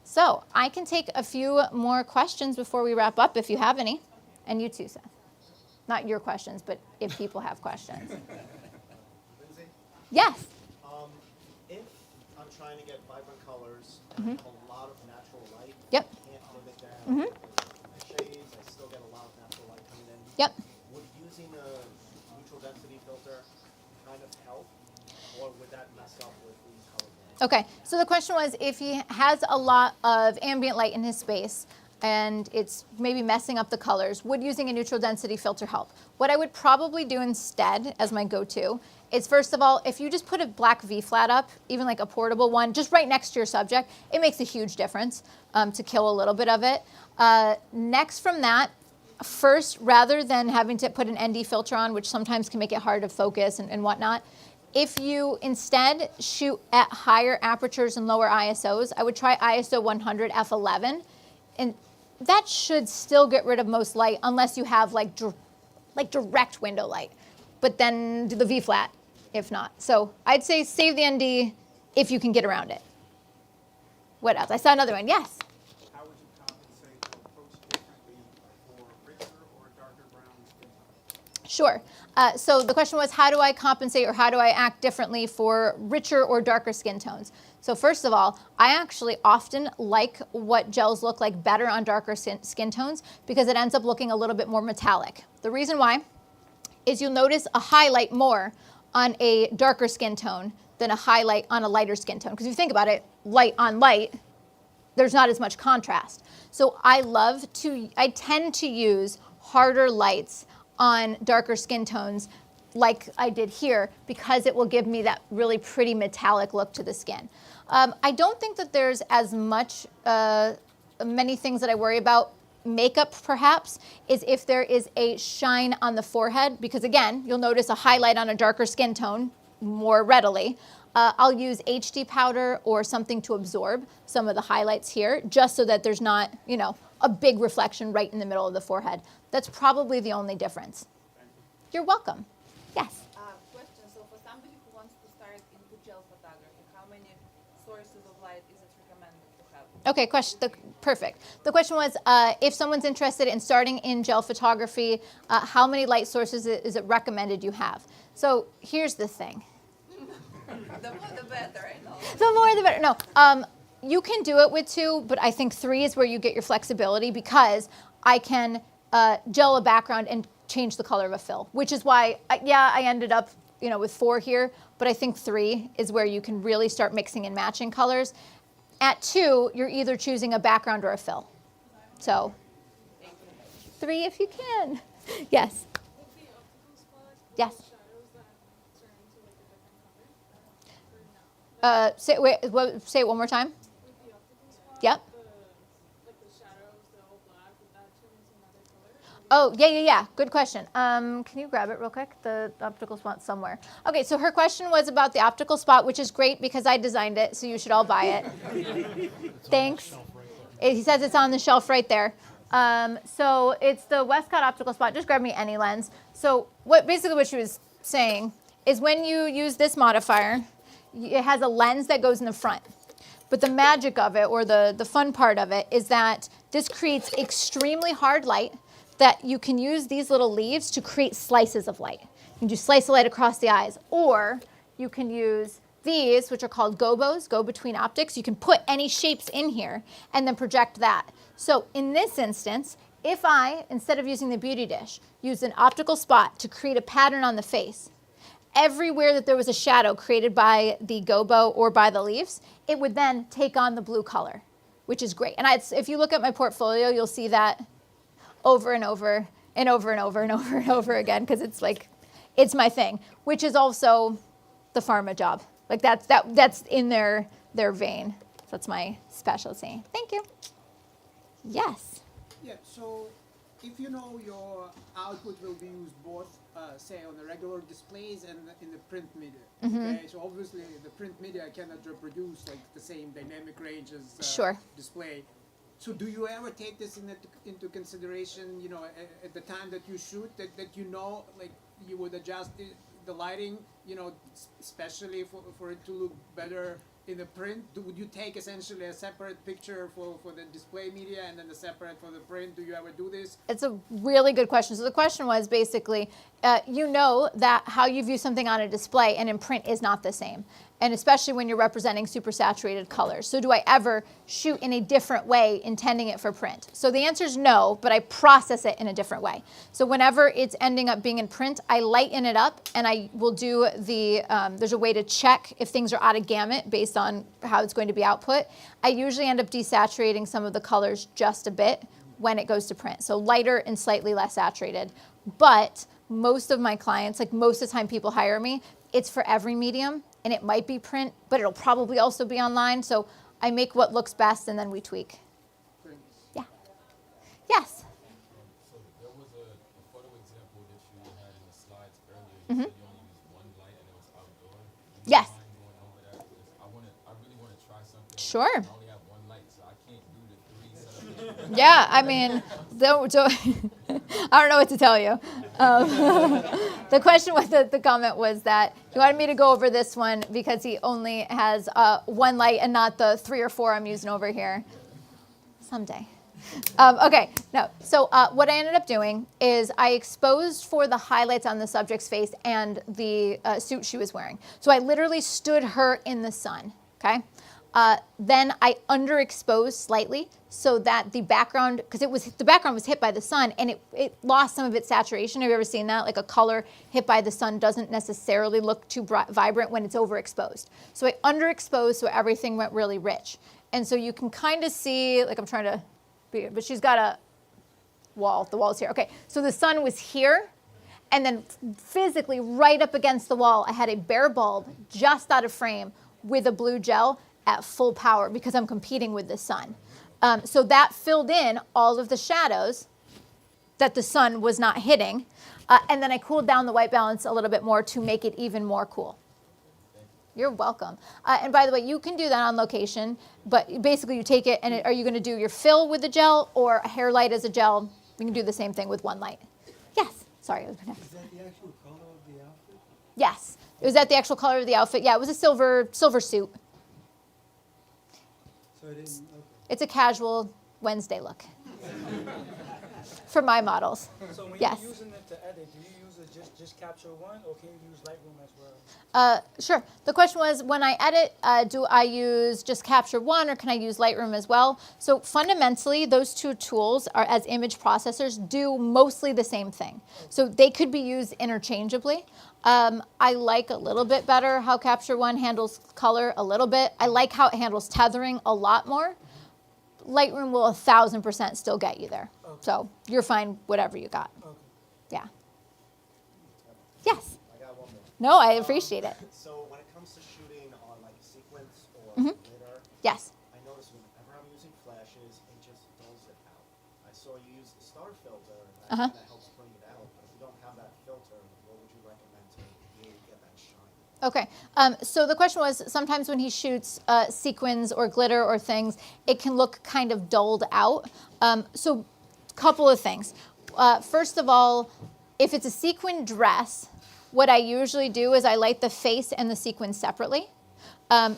Speaker 1: So I can take a few more questions before we wrap up if you have any. And you too, Seth. Not your questions, but if people have questions.
Speaker 6: Lindsay,
Speaker 1: Yes.
Speaker 6: if I'm trying to get vibrant colors and I have a lot of natural light,
Speaker 1: Yep.
Speaker 6: I can't limit that with shades, I still get a lot of natural light coming in.
Speaker 1: Yep.
Speaker 6: Would using a neutral density filter kind of help, or would that mess up with these color bands?
Speaker 1: Okay, so the question was if he has a lot of ambient light in his space and it's maybe messing up the colors, would using a neutral density filter help? What I would probably do instead as my go-to is, first of all, if you just put a black V-flat up, even like a portable one, just right next to your subject, it makes a huge difference to kill a little bit of it. Next from that, first, rather than having to put an ND filter on, which sometimes can make it hard to focus and whatnot, if you instead shoot at higher apertures and lower ISOs, I would try ISO 100 f11, and that should still get rid of most light unless you have like direct window light, but then do the V-flat if not. So I'd say save the ND if you can get around it. What else? I saw another one. Yes?
Speaker 3: How would you compensate or approach differently for richer or darker brown skin tone?
Speaker 1: Sure. So the question was, how do I compensate or how do I act differently for richer or darker skin tones? So first of all, I actually often like what gels look like better on darker skin tones because it ends up looking a little bit more metallic. The reason why is you'll notice a highlight more on a darker skin tone than a highlight on a lighter skin tone. Because if you think about it, light on light, there's not as much contrast. So I tend to use harder lights on darker skin tones like I did here because it will give me that really pretty metallic look to the skin. I don't think that there's as much, many things that I worry about. Makeup perhaps is if there is a shine on the forehead, because again, you'll notice a highlight on a darker skin tone more readily. I'll use HD powder or something to absorb some of the highlights here, just so that there's not, a big reflection right in the middle of the forehead. That's probably the only difference. You're welcome. Yes?
Speaker 9: Question, so for somebody who wants to start into gel photography, how many sources of light is it recommended to have?
Speaker 1: Okay, question. Perfect. The question was, if someone's interested in starting in gel photography, how many light sources is it recommended you have? So here's the thing.
Speaker 9: The more the better, I know.
Speaker 1: The more the better. No, you can do it with 2, but I think 3 is where you get your flexibility because I can gel a background and change the color of a fill, which is why, I ended up, with 4 here, but I think 3 is where you can really start mixing and matching colors. At 2, you're either choosing a background or a fill. So 3 if you can. Yes. Yes. Say it one more time. Yep. Oh, yeah. Good question. Can you grab it real quick? The optical spot somewhere. Okay, so her question was about the optical spot, which is great because I designed it, so you should all buy it. Thanks. He says it's on the shelf right there. So it's the Westcott optical spot. Just grab me any lens. So basically what she was saying is when you use this modifier, it has a lens that goes in the front. But the magic of it, or the fun part of it, is that this creates extremely hard light that you can use these little leaves to create slices of light. You can do slice of light across the eyes, or you can use these, which are called gobos, go between optics. You can put any shapes in here and then project that. So in this instance, if I, instead of using the beauty dish, use an optical spot to create a pattern on the face, everywhere that there was a shadow created by the gobo or by the leaves, it would then take on the blue color, which is great. And if you look at my portfolio, you'll see that over and over and over and over and over and over again, because it's like, it's my thing, which is also the pharma job. Like that's in their vein. So that's my specialty. Thank you. Yes.
Speaker 3: Yeah, so if you know your output will be used both, say, on the regular displays and in the print media, okay? So obviously the print media cannot reproduce like the same dynamic range as
Speaker 1: Sure.
Speaker 3: display. So do you ever take this into consideration, you know, at the time that you shoot, that you know, like you would adjust the lighting, you know, especially for it to look better in the print? Would you take essentially a separate picture for the display media and then the separate for the print? Do you ever do this?
Speaker 1: It's a really good question. So the question was basically, you know that how you view something on a display and in print is not the same. And especially when you're representing supersaturated colors. So do I ever shoot in a different way intending it for print? So the answer is no, but I process it in a different way. So whenever it's ending up being in print, I lighten it up and I will do there's a way to check if things are out of gamut based on how it's going to be output. I usually end up desaturating some of the colors just a bit when it goes to print. So lighter and slightly less saturated. But most of my clients, like most of the time people hire me, it's for every medium. And it might be print, but it'll probably also be online. So I make what looks best and then we tweak. Yeah. Yes.
Speaker 10: So there was a photo example that you had in the slides earlier. You said you only used one light and it was outdoor. Do you
Speaker 1: Yes.
Speaker 10: mind going over that? 'Cause I really want to try something.
Speaker 1: Sure.
Speaker 10: I only have one light, so I can't do the 3 setup.
Speaker 1: Yeah, I mean, don't I don't know what to tell you. The question was, the comment was that he wanted me to go over this one because he only has one light and not the 3 or 4 I'm using over here. Someday. Okay, no. So what I ended up doing is I exposed for the highlights on the subject's face and the suit she was wearing. So I literally stood her in the sun, okay? Then I underexposed slightly so that the background, because the background was hit by the sun and it lost some of its saturation. Have you ever seen that? Like a color hit by the sun doesn't necessarily look too vibrant when it's overexposed. So I underexposed so everything went really rich. And so you can kind of see, like I'm trying to, but she's got a wall. The wall's here. Okay, so the sun was here. And then physically right up against the wall, I had a bare bulb just out of frame with a blue gel at full power because I'm competing with the sun. So that filled in all of the shadows that the sun was not hitting. And then I cooled down the white balance a little bit more to make it even more cool. You're welcome. And by the way, you can do that on location, but basically you take it and are you going to do your fill with the gel or a hair light as a gel? You can do the same thing with one light. Yes. Sorry. I was next.
Speaker 11: Is that the actual color of the outfit?
Speaker 1: Yes. Was that the actual color of the outfit? Yeah, it was a silver suit.
Speaker 11: So it didn't, okay.
Speaker 1: It's a casual Wednesday look for my models.
Speaker 12: So when
Speaker 1: Yes.
Speaker 12: you're using it to edit, do you use it just capture one, or can you use Lightroom as well?
Speaker 1: Sure. The question was, when I edit, do I use just Capture One or can I use Lightroom as well? So fundamentally, those two tools are, as image processors, do mostly the same thing. So they could be used interchangeably. I like a little bit better how Capture One handles color a little bit. I like how it handles tethering a lot more. Lightroom will 1000% still get you there.
Speaker 12: Okay.
Speaker 1: So you're fine, whatever you got.
Speaker 12: Okay.
Speaker 1: Yeah. Yes.
Speaker 6: I got one more.
Speaker 1: No, I appreciate it.
Speaker 6: So when it comes to shooting on like sequence or
Speaker 1: Mhm.
Speaker 6: glitter,
Speaker 1: Yes.
Speaker 6: I notice whenever I'm using flashes, it just dulls it out. I saw you use the star filter, and that helps bring it out. But if you don't have that filter, what would you recommend to really get that shine?
Speaker 1: Okay, so the question was, sometimes when he shoots sequins or glitter or things, it can look kind of dulled out. So a couple of things. First of all, if it's a sequin dress, what I usually do is I light the face and the sequin separately.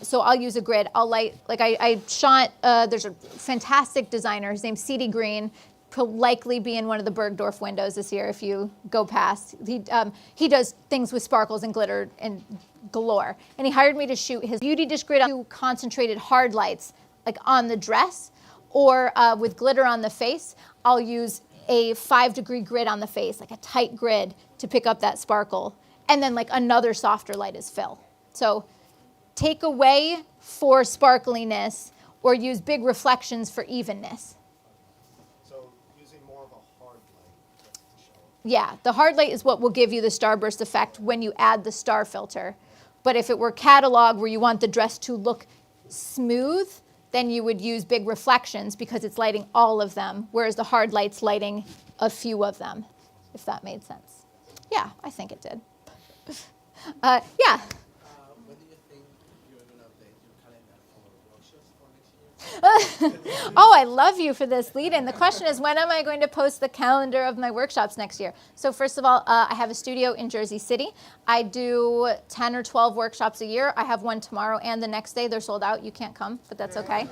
Speaker 1: So I'll use a grid. I'll light, like I shot, there's a fantastic designer, his name's C.D. Green, He'll likely be in one of the Bergdorf windows this year if you go past. He does things with sparkles and glitter and galore. And he hired me to shoot his beauty dish grid on concentrated hard lights, like on the dress, or with glitter on the face. I'll use a 5-degree grid on the face, like a tight grid to pick up that sparkle. And then like another softer light as fill. So take away for sparkliness or use big reflections for evenness.
Speaker 6: So using more of a hard light just to show.
Speaker 1: Yeah, the hard light is what will give you the starburst effect when you add the star filter. But if it were catalog where you want the dress to look smooth, then you would use big reflections because it's lighting all of them, whereas the hard light's lighting a few of them, if that made sense. Yeah, I think it did. Yeah.
Speaker 8: When do you think you're going to update your calendar for workshops for next year?
Speaker 1: Oh, I love you for this lead-in. The question is, when am I going to post the calendar of my workshops next year? So first of all, I have a studio in Jersey City. I do 10 or 12 workshops a year. I have one tomorrow and the next day. They're sold out. You can't come, but that's okay.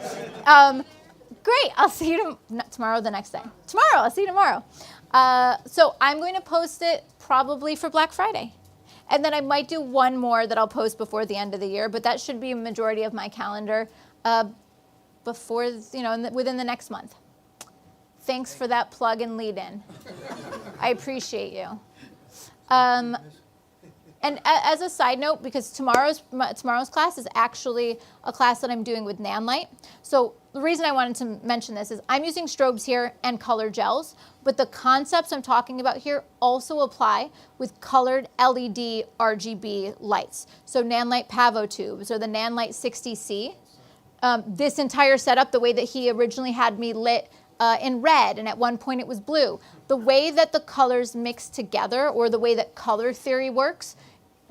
Speaker 1: Great. I'll see you tomorrow, the next day. Tomorrow. I'll see you tomorrow. So I'm going to post it probably for Black Friday. And then I might do one more that I'll post before the end of the year, but that should be a majority of my calendar before, within the next month. Thanks for that plug and lead in. I appreciate you. And as a side note, because tomorrow's class is actually a class that I'm doing with Nanlite. So the reason I wanted to mention this is I'm using strobes here and color gels, but the concepts I'm talking about here also apply with colored LED RGB lights. So Nanlite Pavo tubes or the Nanlite 60C. This entire setup, the way that he originally had me lit in red, and at one point it was blue. The way that the colors mix together, or the way that color theory works,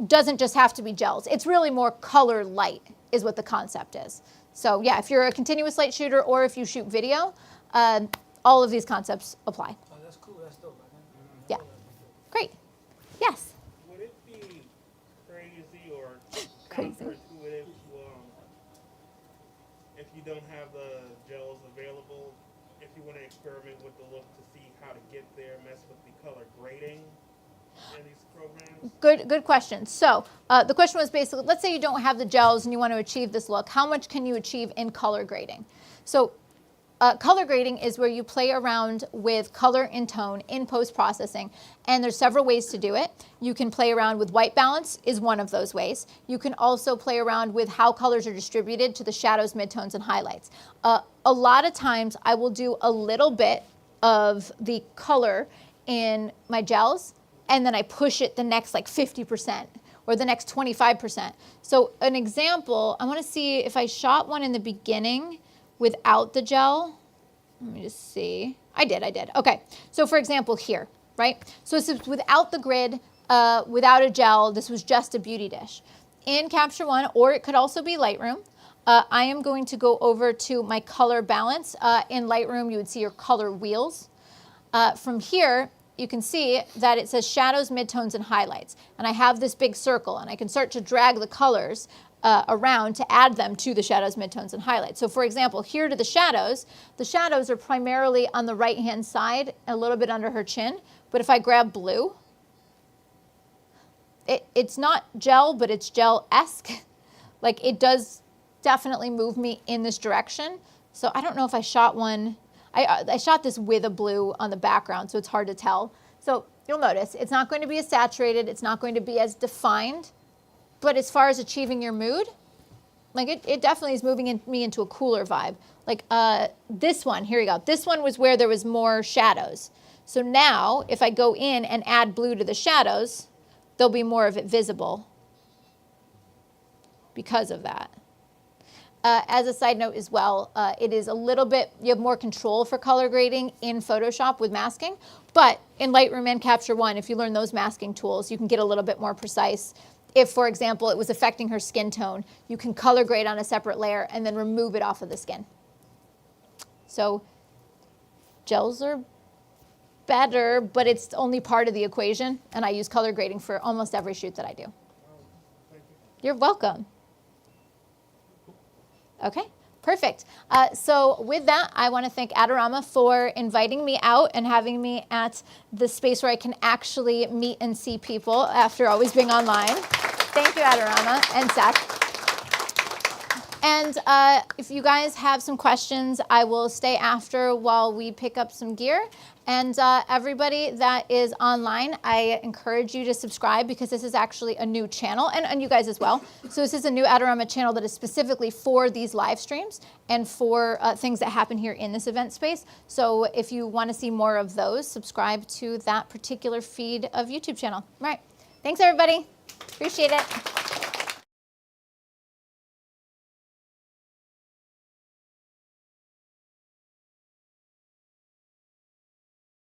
Speaker 1: doesn't just have to be gels. It's really more color light is what the concept is. So yeah, if you're a continuous light shooter or if you shoot video, all of these concepts apply.
Speaker 12: Oh, that's cool. That's dope.
Speaker 1: Yeah. Great. Yes?
Speaker 13: Would it be crazy or
Speaker 1: Crazy.
Speaker 13: counterintuitive if you don't have the gels available, if you want to experiment with the look to see how to get there, mess with the color grading in these programs?
Speaker 1: Good question. So the question was basically, let's say you don't have the gels and you want to achieve this look. How much can you achieve in color grading? So color grading is where you play around with color and tone in post-processing, and there's several ways to do it. You can play around with white balance is one of those ways. You can also play around with how colors are distributed to the shadows, midtones, and highlights. A lot of times I will do a little bit of the color in my gels, and then I push it the next like 50% or the next 25%. So an example, I want to see if I shot one in the beginning without the gel. Let me just see. I did. Okay. So for example here, right? So this is without the grid, without a gel. This was just a beauty dish. In Capture One, or it could also be Lightroom, I am going to go over to my color balance. In Lightroom, you would see your color wheels. From here, you can see that it says shadows, midtones, and highlights. And I have this big circle, and I can start to drag the colors around to add them to the shadows, midtones, and highlights. So for example, here to the shadows are primarily on the right-hand side, a little bit under her chin. But if I grab blue, it's not gel, but it's gel-esque. Like it does definitely move me in this direction. So I don't know if I shot one. I shot this with a blue on the background, so it's hard to tell. So you'll notice it's not going to be as saturated. It's not going to be as defined. But as far as achieving your mood, like it definitely is moving me into a cooler vibe. Like this one, here we go. This one was where there was more shadows. So now if I go in and add blue to the shadows, there'll be more of it visible because of that. As a side note as well, it is a little bit, you have more control for color grading in Photoshop with masking, but in Lightroom and Capture One, if you learn those masking tools, you can get a little bit more precise. If, for example, it was affecting her skin tone, you can color grade on a separate layer and then remove it off of the skin. So gels are better, but it's only part of the equation, and I use color grading for almost every shoot that I do. You're welcome. Okay, Perfect. So with that, I want to thank Adorama for inviting me out and having me at the space where I can actually meet and see people after always being online. Thank you, Adorama and Seth. And if you guys have some questions, I will stay after while we pick up some gear. And everybody that is online, I encourage you to subscribe because this is actually a new channel, and you guys as well. So this is a new Adorama channel that is specifically for these live streams and for things that happen here in this event space. So if you want to see more of those, subscribe to that particular feed of YouTube channel. All right. Thanks, everybody. Appreciate it.